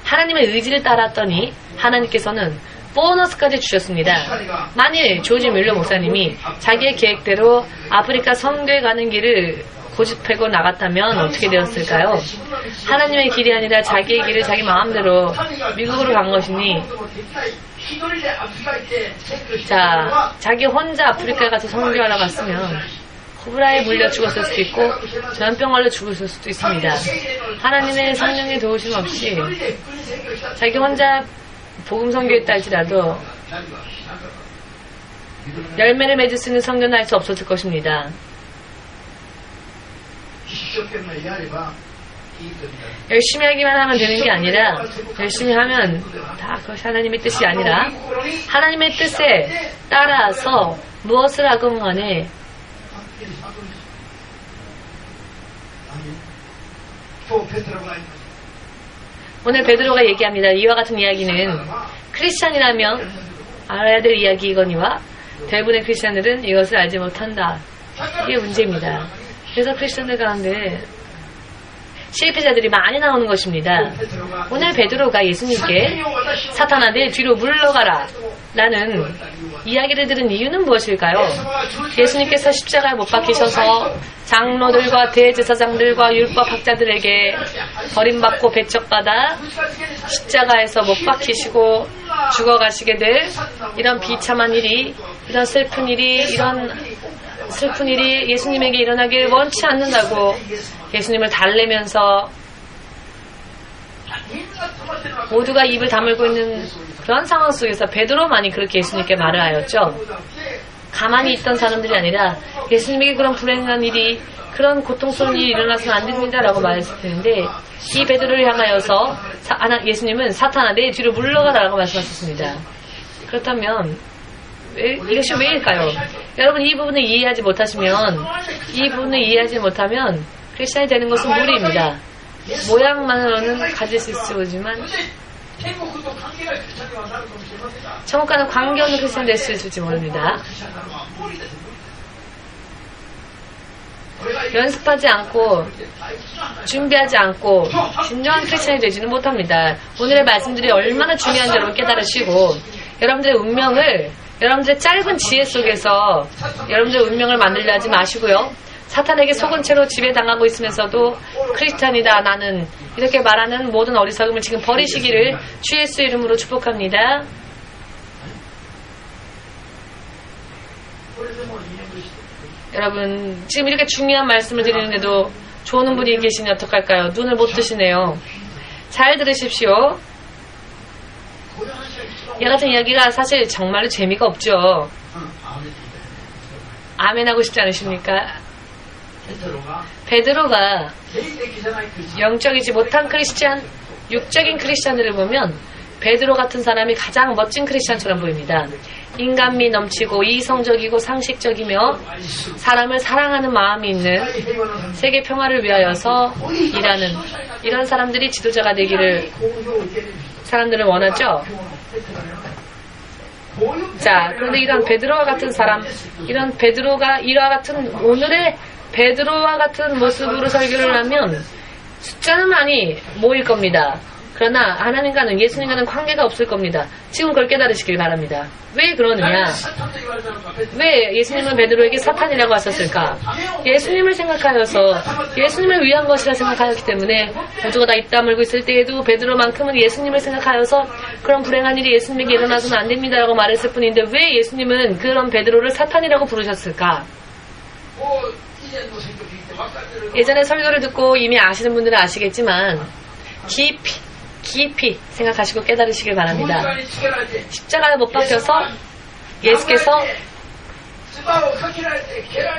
Speaker 1: 하나님의 의지를 따랐더니 하나님께서는 보너스까지 주셨습니다. 만일 조지 뮬러 목사님이 자기의 계획대로 아프리카 선교에 가는 길을 고집하고 나갔다면 어떻게 되었을까요? 하나님의 길이 아니라 자기의 길을 자기 마음대로 미국으로 간 것이니 자기 혼자 아프리카에 가서 선교하러 갔으면 코브라에 물려 죽었을 수도 있고 전염병 걸려 죽었을 수도 있습니다. 하나님의 성령의 도우심 없이 자기 혼자 복음 선교했다 할지라도 열매를 맺을 수 있는 선교는 할 수 없었을 것입니다. 열심히 하기만 하면 되는 게 아니라 열심히 하면 다 그것이 하나님의 뜻이 아니라 하나님의 뜻에 따라서 무엇을 하건 간에 오늘 베드로가 얘기합니다. 이와 같은 이야기는 크리스찬이라면 알아야 될 이야기이거니와 대부분의 크리스찬들은 이것을 알지 못한다. 이게 문제입니다. 그래서 크리스찬들 가운데 실패자들이 많이 나오는 것입니다. 오늘 베드로가 예수님께 사탄아 내 뒤로 물러가라 라는 이야기를 들은 이유는 무엇일까요? 예수님께서 십자가에 못 박히셔서 장로들과 대제사장들과 율법학자들에게 버림받고 배척받아 십자가에서 못 박히시고 죽어가시게 될 이런 비참한 일이, 이런 슬픈 일이 예수님에게 일어나길 원치 않는다고 예수님을 달래면서 모두가 입을 다물고 있는 그런 상황 속에서 베드로만이 그렇게 예수님께 말을 하였죠. 가만히 있던 사람들이 아니라 예수님에게 그런 불행한 일이, 그런 고통스러운 일이 일어나서는 안 됩니다라고 말했는데, 이 베드로를 향하여서 예수님은 사탄아 내 뒤로 물러가라라고 말씀하셨습니다. 그렇다면 이것이 왜일까요? 여러분, 이 부분을 이해하지 못하면 크리스찬이 되는 것은 무리입니다. 모양만으로는 가질 수 있지만 천국과는 관계없는 크리스찬이 될 수 있을지 모릅니다. 연습하지 않고 준비하지 않고 진정한 크리스찬이 되지는 못합니다. 오늘의 말씀들이 얼마나 중요한지 여러분 깨달으시고, 여러분들의 운명을, 여러분들의 짧은 지혜 속에서 여러분들의 운명을 만들려 하지 마시고요. 사탄에게 속은 채로 지배당하고 있으면서도 크리스찬이다 나는, 이렇게 말하는 모든 어리석음을 지금 버리시기를 주 예수의 이름으로 축복합니다. 여러분, 지금 이렇게 중요한 말씀을 드리는데도 좋은 분이 계시니 어떡할까요? 눈을 못 뜨시네요. 잘 들으십시오. 이 같은 이야기가 사실 정말로 재미가 없죠. 아멘 하고 싶지 않으십니까? 베드로가 영적이지 못한 크리스찬, 육적인 크리스찬들을 보면 베드로 같은 사람이 가장 멋진 크리스찬처럼 보입니다. 인간미 넘치고 이성적이고 상식적이며 사람을 사랑하는 마음이 있는, 세계 평화를 위하여서 일하는 이런 사람들이 지도자가 되기를 사람들은 원하죠. 자, 그런데 이런 베드로와 같은 사람, 이런 베드로가 이와 같은, 오늘의 베드로와 같은 모습으로 설교를 하면 숫자는 많이 모일 겁니다. 그러나 하나님과는, 예수님과는 관계가 없을 겁니다. 지금 그걸 깨달으시길 바랍니다. 왜 그러느냐? 왜 예수님은 베드로에게 사탄이라고 하셨을까? 예수님을 생각하여서, 예수님을 위한 것이라 생각하였기 때문에 모두가 다 입 다물고 있을 때에도 베드로만큼은 예수님을 생각하여서 그런 불행한 일이 예수님에게 일어나서는 안 됩니다라고 말했을 뿐인데, 왜 예수님은 그런 베드로를 사탄이라고 부르셨을까? 예전에 설교를 듣고 이미 아시는 분들은 아시겠지만 깊이 생각하시고 깨달으시길 바랍니다. 십자가에 못 박혀서 예수께서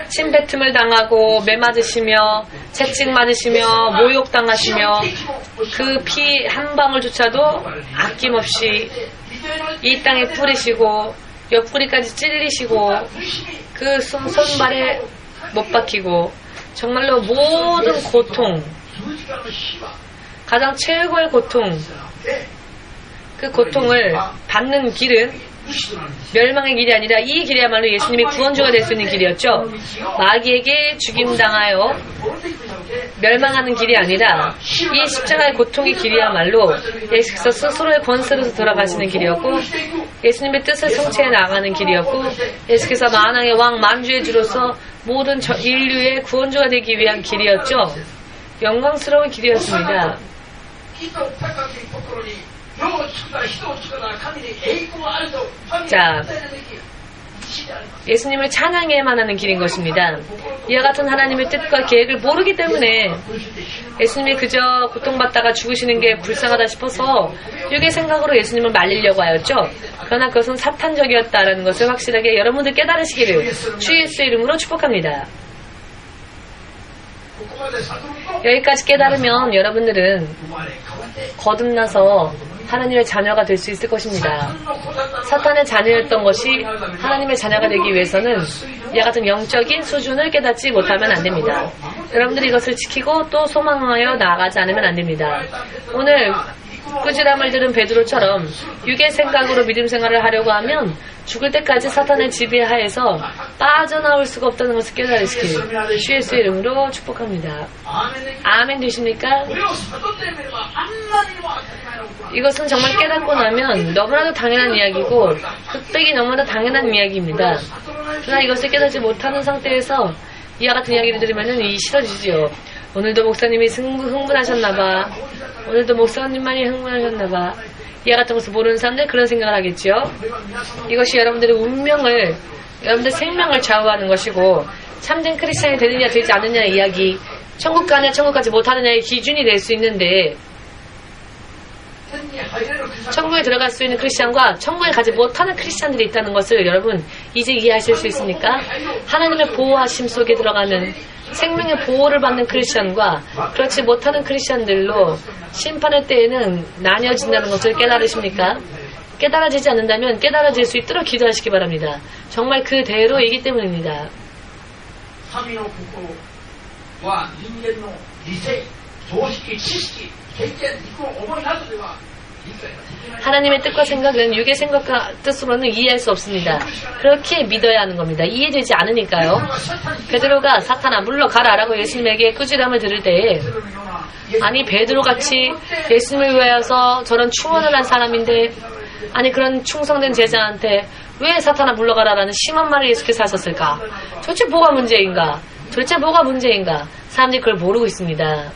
Speaker 1: 침뱉음을 당하고 매맞으시며 채찍 맞으시며 모욕당하시며 그 피 한 방울조차도 아낌없이 이 땅에 뿌리시고 옆구리까지 찔리시고 그 손발에 못 박히고 정말로 모든 고통, 가장 최고의 고통, 그 고통을 받는 길은 멸망의 길이 아니라 이 길이야말로 예수님이 구원주가 될 수 있는 길이었죠. 마귀에게 죽임당하여 멸망하는 길이 아니라 이 십자가의 고통의 길이야말로 예수께서 스스로의 권세로서 돌아가시는 길이었고, 예수님의 뜻을 성취해 나가는 길이었고, 예수께서 만왕의 왕 만주의 주로서 모든 인류의 구원주가 되기 위한 길이었죠. 영광스러운 길이었습니다. 자, 예수님을 찬양해야만 하는 길인 것입니다. 이와 같은 하나님의 뜻과 계획을 모르기 때문에 예수님이 그저 고통받다가 죽으시는 게 불쌍하다 싶어서 육의 생각으로 예수님을 말리려고 하였죠. 그러나 그것은 사탄적이었다라는 것을 확실하게 여러분들 깨달으시기를 주 예수의 이름으로 축복합니다. 여기까지 깨달으면 여러분들은 거듭나서 하나님의 자녀가 될 수 있을 것입니다. 사탄의 자녀였던 것이 하나님의 자녀가 되기 위해서는 이와 같은 영적인 수준을 깨닫지 못하면 안 됩니다. 여러분들이 이것을 지키고 또 소망하여 나아가지 않으면 안 됩니다. 오늘 꾸지람을 들은 베드로처럼 육의 생각으로 믿음 생활을 하려고 하면 죽을 때까지 사탄의 지배하에서 빠져나올 수가 없다는 것을 깨달으시길 주 예수의 이름으로 축복합니다. 아멘 되십니까? 이것은 정말 깨닫고 나면 너무나도 당연한 이야기고 흑백이 너무나 당연한 이야기입니다. 그러나 이것을 깨닫지 못하는 상태에서 이와 같은 이야기를 들으면 이 싫어지지요. 오늘도 목사님이 흥분하셨나봐. 오늘도 목사님만이 흥분하셨나봐. 이와 같은 것을 모르는 사람들 그런 생각을 하겠죠. 이것이 여러분들의 운명을, 여러분들 생명을 좌우하는 것이고 참된 크리스찬이 되느냐 되지 않느냐의 이야기, 천국 가냐 천국 가지 못하느냐의 기준이 될 수 있는데, 천국에 들어갈 수 있는 크리스찬과 천국에 가지 못하는 크리스찬들이 있다는 것을 여러분 이제 이해하실 수 있습니까? 하나님의 보호하심 속에 들어가는 생명의 보호를 받는 크리스찬과 그렇지 못하는 크리스찬들로 심판의 때에는 나뉘어진다는 것을 깨달으십니까? 깨달아지지 않는다면 깨달아질 수 있도록 기도하시기 바랍니다. 정말 그대로이기 때문입니다. 하나님의 뜻과 생각은 육의 생각과 뜻으로는 이해할 수 없습니다. 그렇게 믿어야 하는 겁니다. 이해되지 않으니까요. 베드로가 사탄아 물러가라 라고 예수님에게 꾸지람을 들을 때에, 아니 베드로같이 예수님을 위하여서 저런 충원을 한 사람인데, 아니 그런 충성된 제자한테 왜 사탄아 물러가라 라는 심한 말을 예수께서 하셨을까? 도대체 뭐가 문제인가? 사람들이 그걸 모르고 있습니다.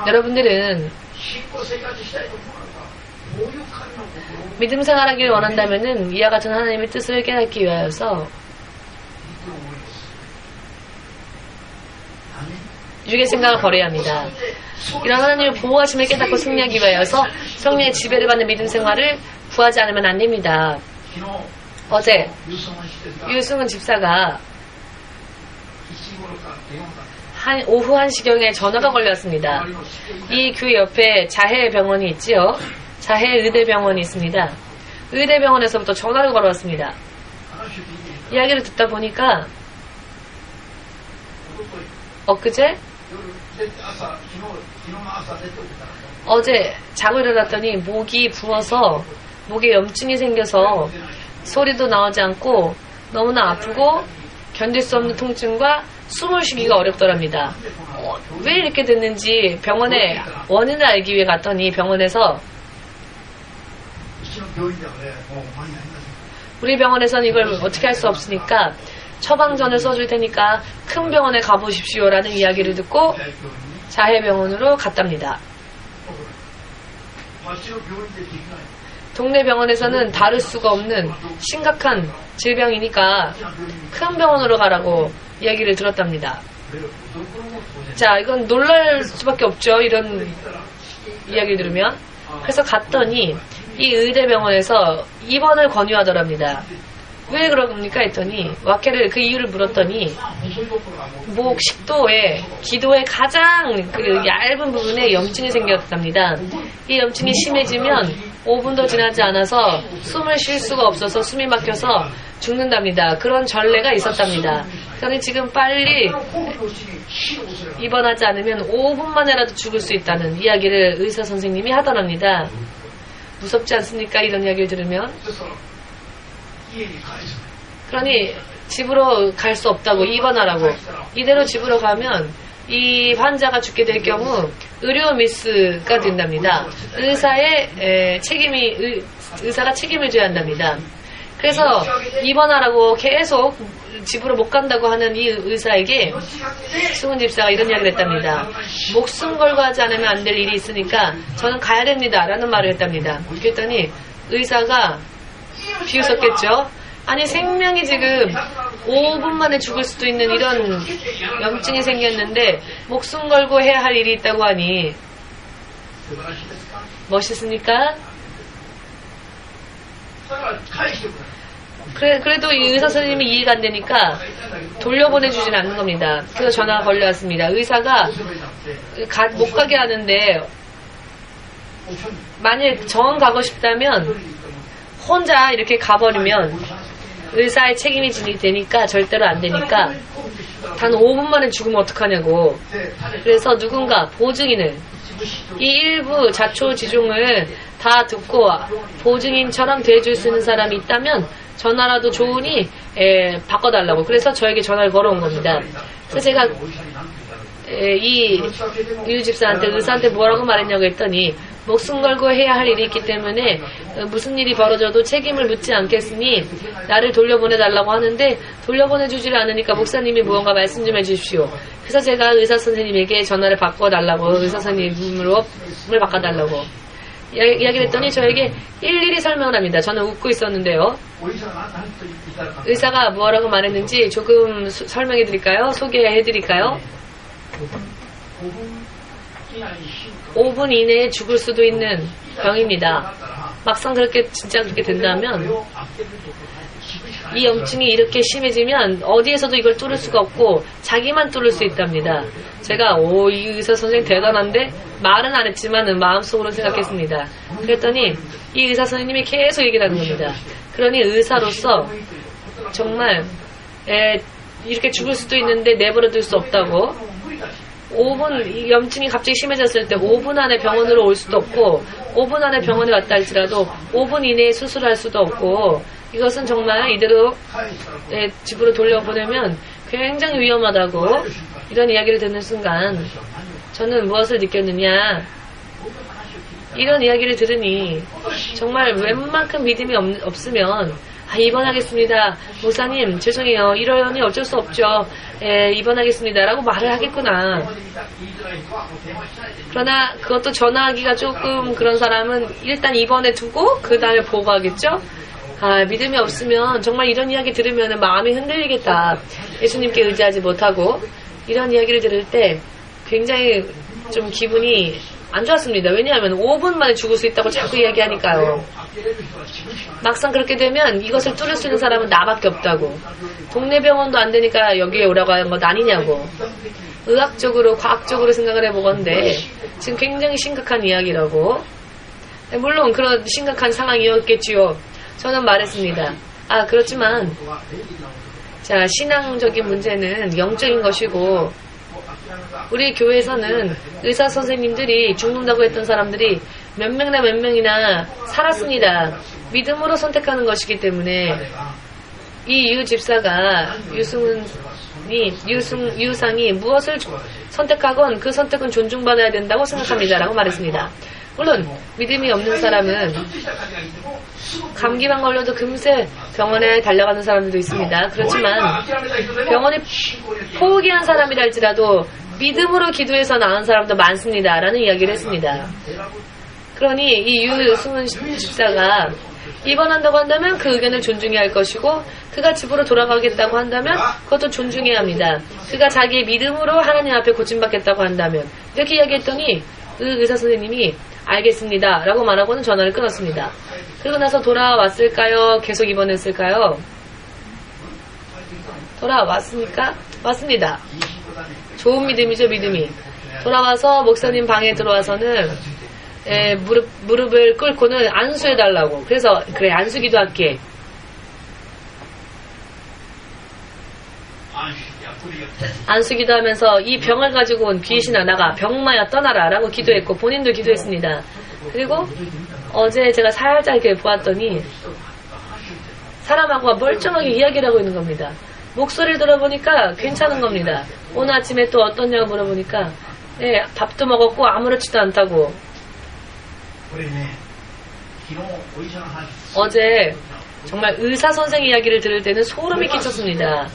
Speaker 1: 여러분들은 믿음 생활하기를 원한다면은 이와 같은 하나님의 뜻을 깨닫기 위하여서 육의 생각을 버려야 합니다. 이런 하나님의 보호하심을 깨닫고 승리하기 위하여서 성령의 지배를 받는 믿음 생활을 구하지 않으면 안 됩니다. 어제 유승은 집사가 오후 1시경에 전화가 걸렸습니다. 이 교회 옆에 자해병원이 있지요. 자해의대병원이 있습니다. 의대병원에서부터 전화를 걸어왔습니다. 이야기를 듣다 보니까 엊그제? 어제 자고 일어났더니 목이 부어서 목에 염증이 생겨서 소리도 나오지 않고 너무나 아프고 견딜 수 없는 통증과 숨을 쉬기가 어렵더랍니다. 왜 이렇게 됐는지 병원에 원인을 알기 위해 갔더니 병원에서 우리 병원에서는 이걸 어떻게 할 수 없으니까 처방전을 써줄 테니까 큰 병원에 가보십시오 라는 이야기를 듣고 자해병원으로 갔답니다. 동네 병원에서는 다룰 수가 없는 심각한 질병이니까 큰 병원으로 가라고 이야기를 들었답니다. 자, 이건 놀랄 수밖에 없죠. 이런 이야기를 들으면. 그래서 갔더니 이 의대병원에서 입원을 권유하더랍니다. 왜 그럽니까 했더니 와케를 그 이유를 물었더니 목 식도에 기도의 가장 그 얇은 부분에 염증이 생겼답니다. 이 염증이 심해지면 5분도 지나지 않아서 숨을 쉴 수가 없어서 숨이 막혀서 죽는답니다. 그런 전례가 있었답니다. 그러니 지금 빨리 입원하지 않으면 5분 만에라도 죽을 수 있다는 이야기를 의사 선생님이 하더랍니다. 무섭지 않습니까? 이런 이야기를 들으면. 그러니 집으로 갈 수 없다고 입원하라고. 이대로 집으로 가면 이 환자가 죽게 될 경우 의료 미스가 된답니다. 의사가 책임을 져야 한답니다. 그래서 입원하라고 계속 집으로 못 간다고 하는 이 의사에게 승훈 집사가 이런 이야기를 했답니다. 목숨 걸고 하지 않으면 안 될 일이 있으니까 저는 가야 됩니다 라는 말을 했답니다. 그랬더니 의사가 비웃었겠죠. 아니 생명이 지금 5분 만에 죽을 수도 있는 이런 염증이 생겼는데 목숨 걸고 해야 할 일이 있다고 하니 멋있습니까? 그래도 이 의사 선생님이 이해가 안 되니까 돌려보내주진 않는 겁니다. 그래서 전화가 걸려왔습니다. 의사가 못 가게 하는데 만일 정 가고 싶다면 혼자 이렇게 가버리면 의사의 책임이 되니까 절대로 안 되니까 단 5분 만에 죽으면 어떡하냐고. 그래서 누군가 보증인을 이 일부 자초지종을 다 듣고 보증인처럼 대해줄 수 있는 사람이 있다면 전화라도 좋으니 바꿔달라고. 그래서 저에게 전화를 걸어온 겁니다. 그래서 제가 이 유집사한테 의사한테 뭐라고 말했냐고 했더니 목숨 걸고 해야 할 일이 있기 때문에 무슨 일이 벌어져도 책임을 묻지 않겠으니 나를 돌려보내달라고 하는데 돌려보내주지를 않으니까 목사님이 무언가 말씀 좀 해주십시오. 그래서 제가 의사 선생님에게 전화를 바꿔달라고 의사 선생님으로 바꿔달라고 이야기를 했더니 저에게 일일이 설명을 합니다. 저는 웃고 있었는데요. 의사가 뭐라고 말했는지 조금 설명해 드릴까요? 소개해 드릴까요? 5분 이내에 죽을 수도 있는 병입니다. 막상 진짜 그렇게 된다면 이 염증이 이렇게 심해지면 어디에서도 이걸 뚫을 수가 없고 자기만 뚫을 수 있답니다. 제가 이 의사 선생님 대단한데 말은 안 했지만 마음속으로 생각했습니다. 그랬더니 이 의사 선생님이 계속 얘기를 하는 겁니다. 그러니 의사로서 정말 이렇게 죽을 수도 있는데 내버려둘 수 없다고 5분 염증이 갑자기 심해졌을 때 5분 안에 병원으로 올 수도 없고 5분 안에 병원에 왔다 할지라도 5분 이내에 수술할 수도 없고 이것은 정말 이대로 집으로 돌려보내면 굉장히 위험하다고 이런 이야기를 듣는 순간 저는 무엇을 느꼈느냐 이런 이야기를 들으니 정말 웬만큼 믿음이 없으면 입원하겠습니다. 목사님 죄송해요. 이러니 어쩔 수 없죠. 입원하겠습니다. 라고 말을 하겠구나. 그러나 그것도 전화하기가 조금 그런 사람은 일단 입원해 두고 그 다음에 보고하겠죠. 믿음이 없으면 정말 이런 이야기 들으면 마음이 흔들리겠다. 예수님께 의지하지 못하고 이런 이야기를 들을 때 굉장히 좀 기분이 안 좋았습니다. 왜냐하면 5분 만에 죽을 수 있다고 자꾸 이야기하니까요. 막상 그렇게 되면 이것을 뚫을 수 있는 사람은 나밖에 없다고. 동네 병원도 안 되니까 여기에 오라고 하는 것 아니냐고. 의학적으로 과학적으로 생각을 해보건데 지금 굉장히 심각한 이야기라고. 물론 그런 심각한 상황이었겠지요. 저는 말했습니다. 그렇지만 자 신앙적인 문제는 영적인 것이고 우리 교회에서는 의사 선생님들이 죽는다고 했던 사람들이 몇 명이나 살았습니다. 믿음으로 선택하는 것이기 때문에 이 유 집사가 유상이 무엇을 선택하건 그 선택은 존중받아야 된다고 생각합니다. 라고 말했습니다. 물론 믿음이 없는 사람은 감기만 걸려도 금세 병원에 달려가는 사람들도 있습니다. 그렇지만 병원에 포기한 사람이라 할지라도 믿음으로 기도해서 나은 사람도 많습니다. 라는 이야기를 했습니다. 그러니 이 유승은 집사가 입원한다고 한다면 그 의견을 존중해야 할 것이고 그가 집으로 돌아가겠다고 한다면 그것도 존중해야 합니다. 그가 자기의 믿음으로 하나님 앞에 고침받겠다고 한다면 이렇게 이야기했더니 의사 선생님이 알겠습니다. 라고 말하고는 전화를 끊었습니다. 그리고 나서 돌아왔을까요? 계속 입원했을까요? 돌아왔습니까? 왔습니다. 좋은 믿음이죠, 믿음이. 돌아와서 목사님 방에 들어와서는 무릎을 꿇고는 안수해달라고. 그래서 그래 안수기도 할게. 안수기도 하면서 이 병을 가지고 온 귀신아 나가 병마야 떠나라 라고 기도했고 본인도 기도했습니다. 그리고 어제 제가 살짝 이렇게 보았더니 사람하고 멀쩡하게 이야기를 하고 있는 겁니다. 목소리를 들어보니까 괜찮은 겁니다. 오늘 아침에 또 어떠냐고 물어보니까 밥도 먹었고 아무렇지도 않다고. 어제 정말 의사 선생 이야기를 들을 때는 소름이 끼쳤습니다.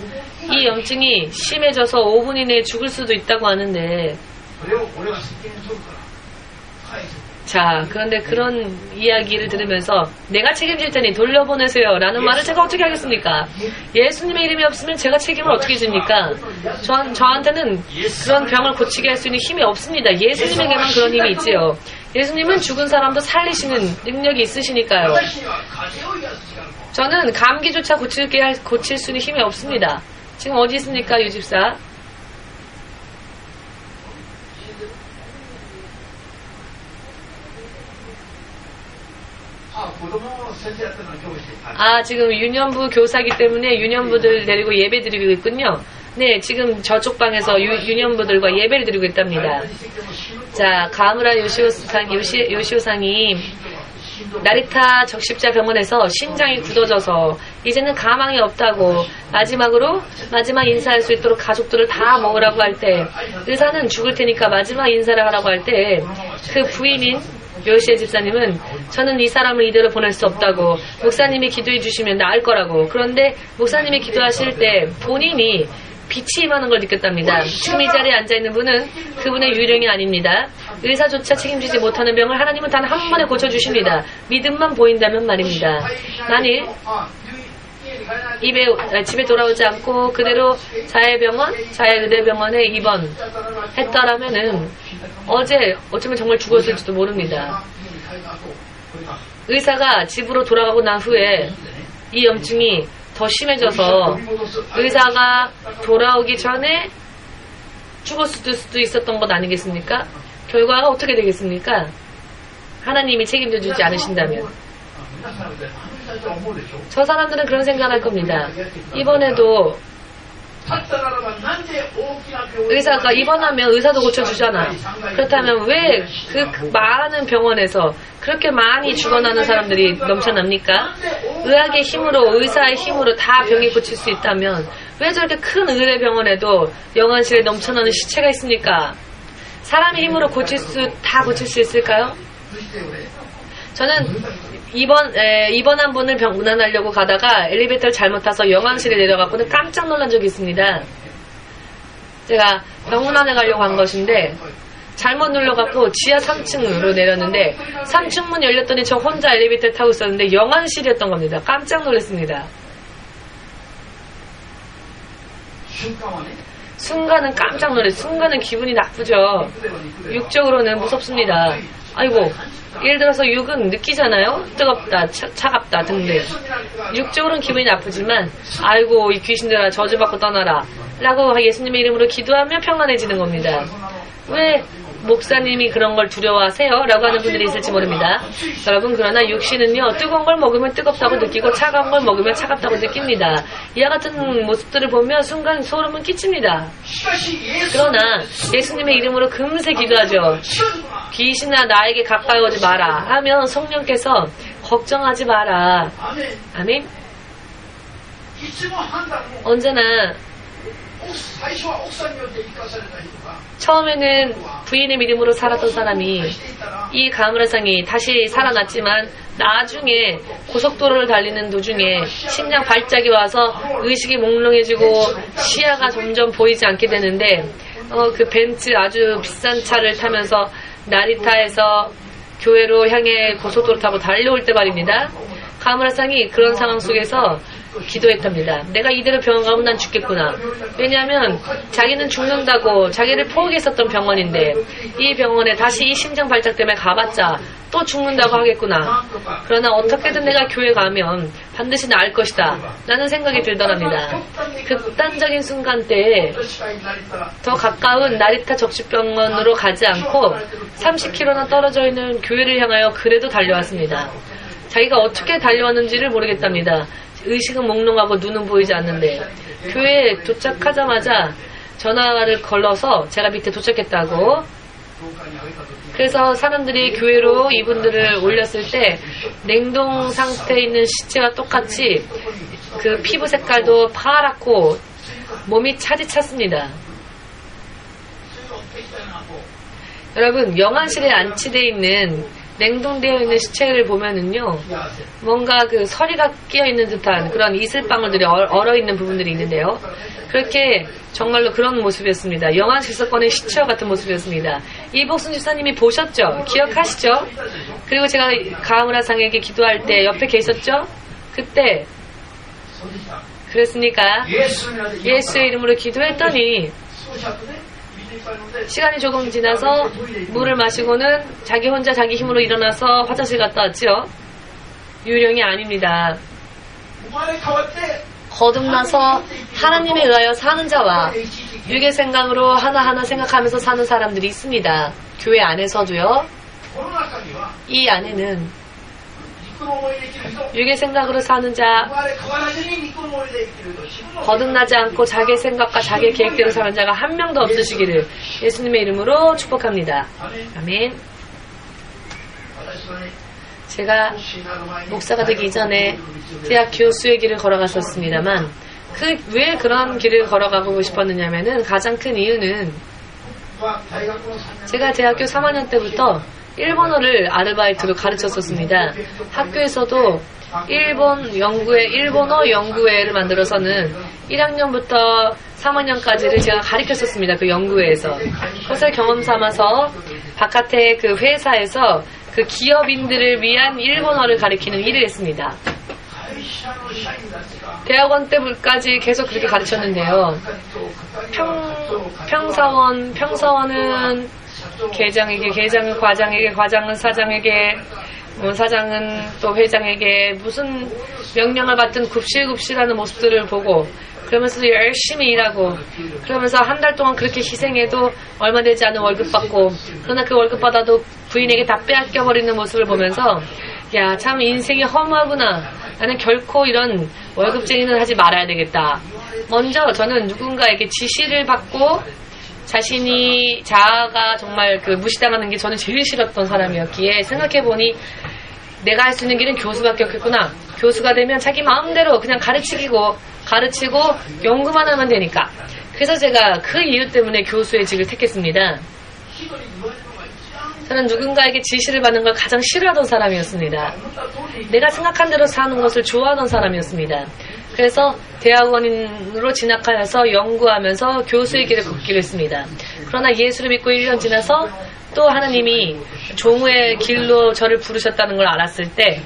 Speaker 1: 이 염증이 심해져서 5분 이내에 죽을 수도 있다고 하는데 자 그런데 그런 이야기를 들으면서 내가 책임질 테니 돌려보내세요 라는 말을 제가 어떻게 하겠습니까? 예수님의 이름이 없으면 제가 책임을 어떻게 집니까? 저한테는 그런 병을 고치게 할 수 있는 힘이 없습니다. 예수님에게만 그런 힘이 있지요. 예수님은 죽은 사람도 살리시는 능력이 있으시니까요. 저는 감기조차 고칠 수 있는 힘이 없습니다. 지금 어디 있습니까, 유집사? 지금 유년부 교사기 때문에 유년부들 데리고 예배 드리고 있군요. 네, 지금 저쪽 방에서 유년부들과 예배를 드리고 있답니다. 자, 가무라 요시오상이 나리타 적십자 병원에서 신장이 굳어져서 이제는 가망이 없다고 마지막 인사할 수 있도록 가족들을 다 모으라고 할 때 의사는 죽을 테니까 마지막 인사를 하라고 할 때 그 부인인 요시의 집사님은 저는 이 사람을 이대로 보낼 수 없다고, 목사님이 기도해 주시면 나을 거라고. 그런데 목사님이 기도하실 때 본인이 빛이 임하는 걸 느꼈답니다. 지금 이 자리에 앉아있는 분은 그분의 유령이 아닙니다. 의사조차 책임지지 못하는 병을 하나님은 단 한 번에 고쳐주십니다. 믿음만 보인다면 말입니다. 만일 집에 돌아오지 않고 그대로 자해의대병원에 입원했더라면은 어제 어쩌면 정말 죽었을지도 모릅니다. 의사가 집으로 돌아가고 난 후에 이 염증이 더 심해져서 의사가 돌아오기 전에 죽었을 수도 있었던 것 아니겠습니까? 결과가 어떻게 되겠습니까? 하나님이 책임져 주지 않으신다면. 저 사람들은 그런 생각을 할 겁니다. 이번에도 의사가 입원하면 의사도 고쳐주잖아. 그렇다면 왜 그 많은 병원에서 그렇게 많이 죽어나는 사람들이 넘쳐납니까? 의학의 힘으로, 의사의 힘으로 다 병이 고칠 수 있다면 왜 저렇게 큰 의대 병원에도 영안실에 넘쳐나는 시체가 있습니까? 사람의 힘으로 다 고칠 수 있을까요? 저는 입원한 분을 문안하려고 가다가 엘리베이터를 잘못 타서 영암실에 내려갔고는 깜짝 놀란 적이 있습니다. 제가 병문안에 가려고 한 것인데 잘못 눌러갖고 지하 3층으로 내렸는데 3층 문 열렸더니 저 혼자 엘리베이터를 타고 있었는데 영암실이었던 겁니다. 깜짝 놀랐습니다. 순간은 깜짝 놀랐어요. 순간은 기분이 나쁘죠. 육적으로는 무섭습니다. 아이고, 예를 들어서 육은 느끼잖아요. 뜨겁다, 차갑다 등등. 육적으로는 기분이 나쁘지만 아이고 이 귀신들아 저주받고 떠나라 라고 예수님의 이름으로 기도하면 평안해지는 겁니다. 왜 목사님이 그런 걸 두려워하세요? 라고 하는 분들이 있을지 모릅니다. 여러분, 그러나 육신은요, 뜨거운 걸 먹으면 뜨겁다고 느끼고 차가운 걸 먹으면 차갑다고 느낍니다. 이와 같은 모습들을 보면 순간 소름은 끼칩니다. 그러나 예수님의 이름으로 금세 기도하죠. 귀신아 나에게 가까이 오지 마라 하면 성령께서 걱정하지 마라. 아멘. 언제나 처음에는 부인의 믿음으로 살았던 사람이 이 가므라상이 다시 살아났지만 나중에 고속도로를 달리는 도중에 심장 발작이 와서 의식이 몽롱해지고 시야가 점점 보이지 않게 되는데 그 벤츠 아주 비싼 차를 타면서 나리타에서 교회로 향해 고속도로 타고 달려올 때 말입니다. 가므라상이 그런 상황 속에서 기도했답니다. 내가 이대로 병원 가면 난 죽겠구나. 왜냐하면 자기는 죽는다고 자기를 포기했었던 병원인데 이 병원에 다시 이 심장 발작 때문에 가봤자 또 죽는다고 하겠구나. 그러나 어떻게든 내가 교회 가면 반드시 나을 것이다 라는 생각이 들더랍니다. 극단적인 순간 때에 더 가까운 나리타 적십병원으로 가지 않고 30km나 떨어져 있는 교회를 향하여 그래도 달려왔습니다. 자기가 어떻게 달려왔는지를 모르겠답니다. 의식은 몽롱하고 눈은 보이지 않는데 교회에 도착하자마자 전화를 걸러서 제가 밑에 도착했다고. 그래서 사람들이 교회로 이분들을 올렸을 때 냉동 상태에 있는 시체와 똑같이 그 피부 색깔도 파랗고 몸이 차디찼습니다. 여러분, 영안실에 안치되어 있는 냉동되어 있는 시체를 보면은요, 뭔가 그 서리가 끼어 있는 듯한 그런 이슬방울들이 얼어 있는 부분들이 있는데요. 그렇게 정말로 그런 모습이었습니다. 영안실 사건의 시체와 같은 모습이었습니다. 이복순 집사님이 보셨죠? 기억하시죠? 그리고 제가 가므라상에게 기도할 때 옆에 계셨죠? 그때 그랬으니까 예수의 이름으로 기도했더니 시간이 조금 지나서 물을 마시고는 자기 혼자 자기 힘으로 일어나서 화장실 갔다 왔지요. 유령이 아닙니다. 거듭나서 하나님에 의하여 사는 자와 육의 생각으로 하나하나 생각하면서 사는 사람들이 있습니다. 교회 안에서도요. 이 안에는 육의 생각으로 사는 자, 거듭나지 않고 자기의 생각과 자기의 계획대로 사는 자가 한 명도 없으시기를 예수님의 이름으로 축복합니다. 아멘. 제가 목사가 되기 이전에 대학 교수의 길을 걸어갔었습니다만 왜 그런 길을 걸어가고 싶었느냐면은 가장 큰 이유는 제가 대학교 3학년 때부터 일본어를 아르바이트로 가르쳤었습니다. 학교에서도 일본어 연구회를 만들어서는 1학년부터 3학년까지를 제가 가르쳤었습니다. 그 연구회에서. 그것을 경험 삼아서 바깥에 그 회사에서 그 기업인들을 위한 일본어를 가르치는 일을 했습니다. 대학원 때까지 계속 그렇게 가르쳤는데요. 평사원은 계장에게, 계장은 과장에게, 과장은 사장에게, 사장은 또 회장에게 무슨 명령을 받든 굽실굽실하는 모습들을 보고 그러면서 열심히 일하고 그러면서 한 달 동안 그렇게 희생해도 얼마 되지 않은 월급 받고 그러나 그 월급 받아도 부인에게 다 빼앗겨버리는 모습을 보면서 야, 참 인생이 허무하구나. 나는 결코 이런 월급쟁이는 하지 말아야 되겠다. 먼저 저는 누군가에게 지시를 받고 자아가 정말 그 무시당하는 게 저는 제일 싫었던 사람이었기에 생각해보니 내가 할 수 있는 길은 교수밖에 없겠구나. 교수가 되면 자기 마음대로 그냥 가르치고 연구만 하면 되니까. 그래서 제가 그 이유 때문에 교수의 직을 택했습니다. 저는 누군가에게 지시를 받는 걸 가장 싫어하던 사람이었습니다. 내가 생각한 대로 사는 것을 좋아하던 사람이었습니다. 그래서 대학원으로 진학하여서 연구하면서 교수의 길을 걷기로 했습니다. 그러나 예수를 믿고 1년 지나서 또 하나님이 종의 길로 저를 부르셨다는 걸 알았을 때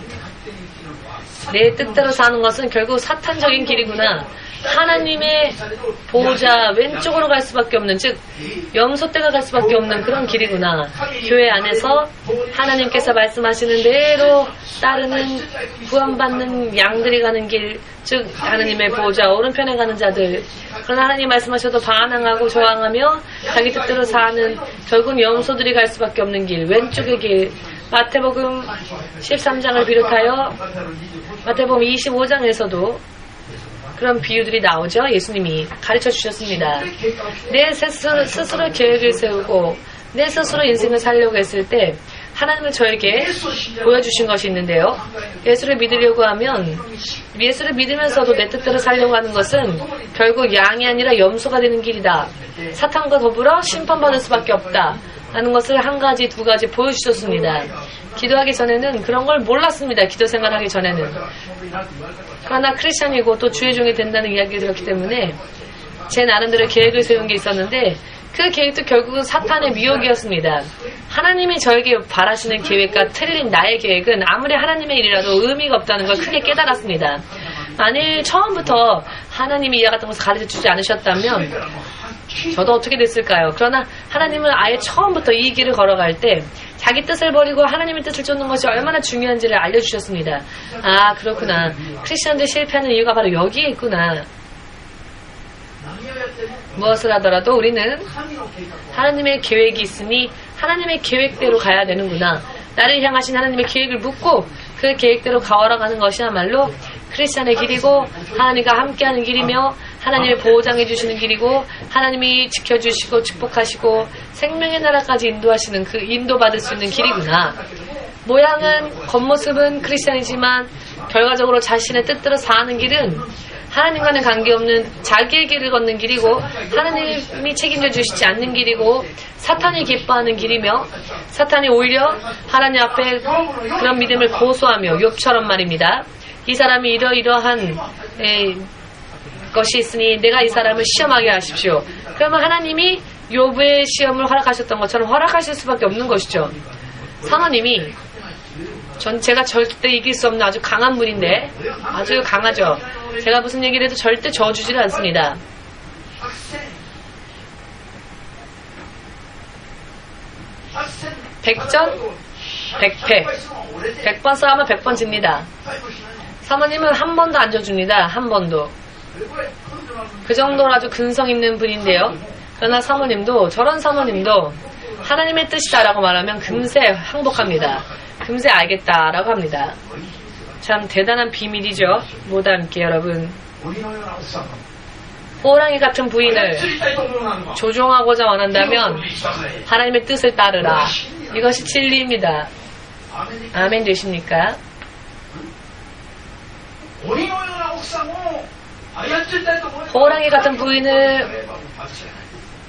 Speaker 1: 내 뜻대로 사는 것은 결국 사탄적인 길이구나. 하나님의 보호자 왼쪽으로 갈 수밖에 없는, 즉 염소떼가 갈 수밖에 없는 그런 길이구나. 교회 안에서 하나님께서 말씀하시는 대로 따르는 구원받는 양들이 가는 길, 즉 하나님의 보호자 오른편에 가는 자들. 그러나 하나님 말씀하셔도 반항하고 저항하며 자기 뜻대로 사는 결국은 염소들이 갈 수밖에 없는 길, 왼쪽의 길. 마태복음 13장을 비롯하여 마태복음 25장에서도 그런 비유들이 나오죠. 예수님이 가르쳐 주셨습니다. 내 스스로 계획을 세우고 내 스스로 인생을 살려고 했을 때 하나님은 저에게 보여주신 것이 있는데요. 예수를 믿으려고 하면 예수를 믿으면서도 내 뜻대로 살려고 하는 것은 결국 양이 아니라 염소가 되는 길이다. 사탄과 더불어 심판받을 수밖에 없다. 라는 것을 한 가지, 두 가지 보여주셨습니다. 기도하기 전에는 그런 걸 몰랐습니다. 기도 생활하기 전에는. 그러나 크리스찬이고 또 주의 종이 된다는 이야기를 들었기 때문에 제 나름대로 계획을 세운 게 있었는데 그 계획도 결국은 사탄의 미혹이었습니다. 하나님이 저에게 바라시는 계획과 틀린 나의 계획은 아무리 하나님의 일이라도 의미가 없다는 걸 크게 깨달았습니다. 만일 처음부터 하나님이 이와 같은 것을 가르쳐주지 않으셨다면 저도 어떻게 됐을까요? 그러나 하나님은 아예 처음부터 이 길을 걸어갈 때 자기 뜻을 버리고 하나님의 뜻을 쫓는 것이 얼마나 중요한지를 알려주셨습니다. 아, 그렇구나. 크리스천들 실패하는 이유가 바로 여기에 있구나. 무엇을 하더라도 우리는 하나님의 계획이 있으니 하나님의 계획대로 가야 되는구나. 나를 향하신 하나님의 계획을 묻고 그 계획대로 걸어가는 것이야말로 크리스천의 길이고 하나님과 함께하는 길이며 하나님의 보호장해 주시는 길이고 하나님이 지켜주시고 축복하시고 생명의 나라까지 인도하시는 그 인도받을 수 있는 길이구나. 모양은 겉모습은 크리스천이지만 결과적으로 자신의 뜻대로 사는 길은 하나님과는 관계없는 자기의 길을 걷는 길이고 하나님이 책임져 주시지 않는 길이고 사탄이 기뻐하는 길이며 사탄이 오히려 하나님 앞에 그런 믿음을 고소하며 욥처럼 말입니다. 이 사람이 이러이러한 것이 있으니 내가 이 사람을 시험하게 하십시오. 그러면 하나님이 욥의 시험을 허락하셨던 것처럼 허락하실 수밖에 없는 것이죠. 사모님이 제가 절대 이길 수 없는 아주 강한 분인데 아주 강하죠. 제가 무슨 얘기를 해도 절대 저어주지를 않습니다. 백전 백패 100번 싸우면 100번 집니다. 사모님은 한 번도 안 져줍니다. 한 번도. 그 정도로 아주 근성 있는 분인데요. 그러나 사모님도 저런 사모님도 하나님의 뜻이다라고 말하면 금세 항복합니다. 금세 알겠다라고 합니다. 참 대단한 비밀이죠. 모두 함께 여러분. 호랑이 같은 부인을 조종하고자 원한다면 하나님의 뜻을 따르라. 이것이 진리입니다. 아멘 되십니까? 호랑이 같은 부인을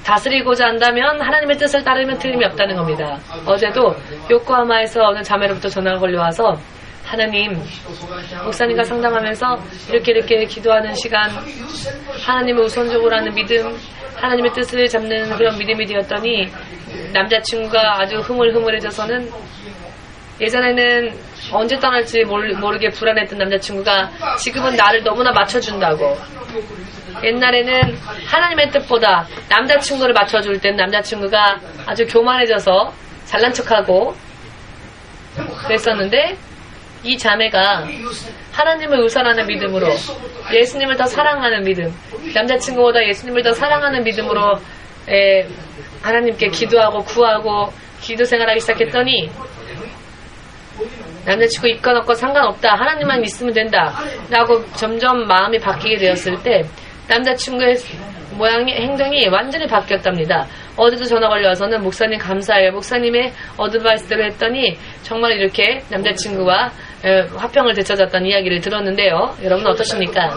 Speaker 1: 다스리고자 한다면 하나님의 뜻을 따르면 틀림이 없다는 겁니다. 어제도 요코하마에서 어느 자매로부터 전화가 걸려와서 하나님, 목사님과 상담하면서 이렇게 기도하는 시간, 하나님을 우선적으로 하는 믿음, 하나님의 뜻을 잡는 그런 믿음이 되었더니 남자친구가 아주 흐물흐물해져서는 예전에는 언제 떠날지 모르게 불안했던 남자친구가 지금은 나를 너무나 맞춰준다고. 옛날에는 하나님의 뜻보다 남자친구를 맞춰줄 땐 남자친구가 아주 교만해져서 잘난 척하고 그랬었는데 이 자매가 하나님을 우선하는 믿음으로 예수님을 더 사랑하는 믿음, 남자친구보다 예수님을 더 사랑하는 믿음으로 하나님께 기도하고 구하고 기도 생활하기 시작했더니 남자친구 있건 없건 상관없다, 하나님만 있으면 된다 라고 점점 마음이 바뀌게 되었을 때 남자친구의 행동이 완전히 바뀌었답니다. 어제도 전화 걸려와서는 목사님 감사해요, 목사님의 어드바이스대로 했더니 정말 이렇게 남자친구와 화평을 되찾았다는 이야기를 들었는데요. 여러분 어떠십니까?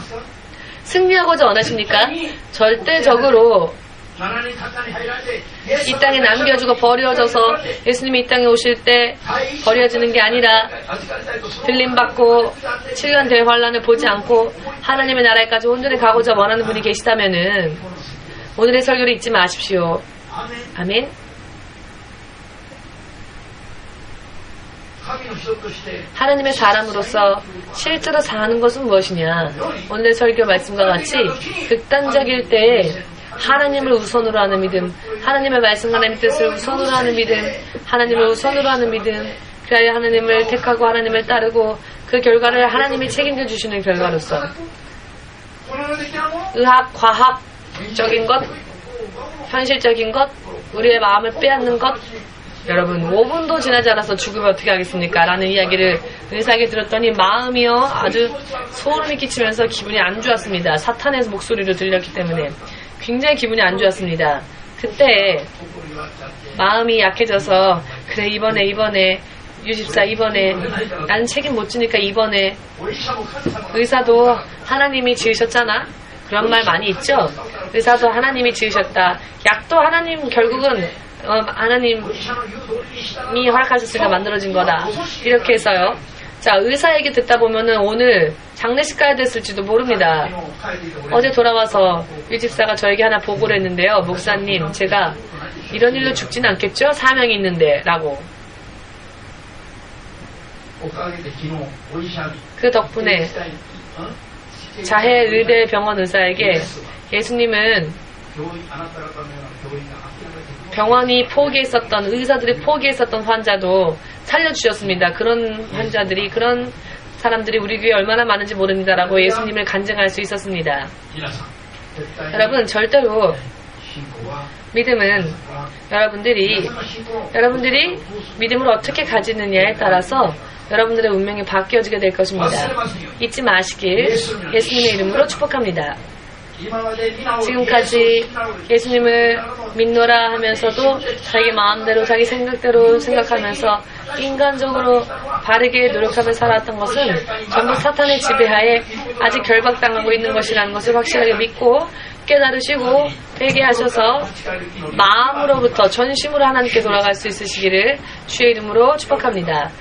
Speaker 1: 승리하고자 원하십니까? 절대적으로 이 땅에 남겨주고 버려져서 예수님이 이 땅에 오실 때 버려지는 게 아니라 들림받고 7년 대환란을 보지 않고 하나님의 나라에까지 온전히 가고자 원하는 분이 계시다면은 오늘의 설교를 잊지 마십시오. 아멘. 하나님의 사람으로서 실제로 사는 것은 무엇이냐? 오늘의 설교 말씀과 같이 극단적일 때 하나님을 우선으로 하는 믿음, 하나님의 말씀과 하나님의 뜻을 우선으로 하는 믿음, 하나님을 우선으로 하는 믿음, 그래야 하나님을 택하고 하나님을 따르고 그 결과를 하나님이 책임져 주시는 결과로서 의학, 과학적인 것, 현실적인 것, 우리의 마음을 빼앗는 것, 여러분 5분도 지나지 않아서 죽으면 어떻게 하겠습니까? 라는 이야기를 의사에게 들었더니 마음이요 아주 소름이 끼치면서 기분이 안 좋았습니다. 사탄의 목소리로 들렸기 때문에 굉장히 기분이 안 좋았습니다. 그때 마음이 약해져서 그래 이번에 유집사 이번에 나는 책임 못 지니까 이번에 의사도 하나님이 지으셨잖아. 그런 말 많이 있죠. 의사도 하나님이 지으셨다. 약도 하나님 결국은 하나님이 허락하셨으니까 만들어진 거다. 이렇게 해서요. 자, 의사 얘기 듣다 보면은 오늘 장례식 가야 됐을지도 모릅니다. 어제 돌아와서 유집사가 저에게 하나 보고를 했는데요. 목사님, 제가 이런 일로 죽진 않겠죠? 사명이 있는데 라고. 그 덕분에 자해 의대 병원 의사에게 예수님은 병원이 포기했었던, 의사들이 포기했었던 환자도 살려주셨습니다. 그런 환자들이, 그런 사람들이 우리 교회에 얼마나 많은지 모릅니다라고 예수님을 간증할 수 있었습니다. 여러분, 절대로 믿음은 여러분들이 믿음을 어떻게 가지느냐에 따라서 여러분들의 운명이 바뀌어지게 될 것입니다. 잊지 마시길 예수님의 이름으로 축복합니다. 지금까지 예수님을 믿노라 하면서도 자기 마음대로 자기 생각대로 생각하면서 인간적으로 바르게 노력하며 살았던 것은 전부 사탄의 지배하에 아직 결박당하고 있는 것이라는 것을 확실하게 믿고 깨달으시고 되게 하셔서 마음으로부터 전심으로 하나님께 돌아갈 수 있으시기를 주의 이름으로 축복합니다.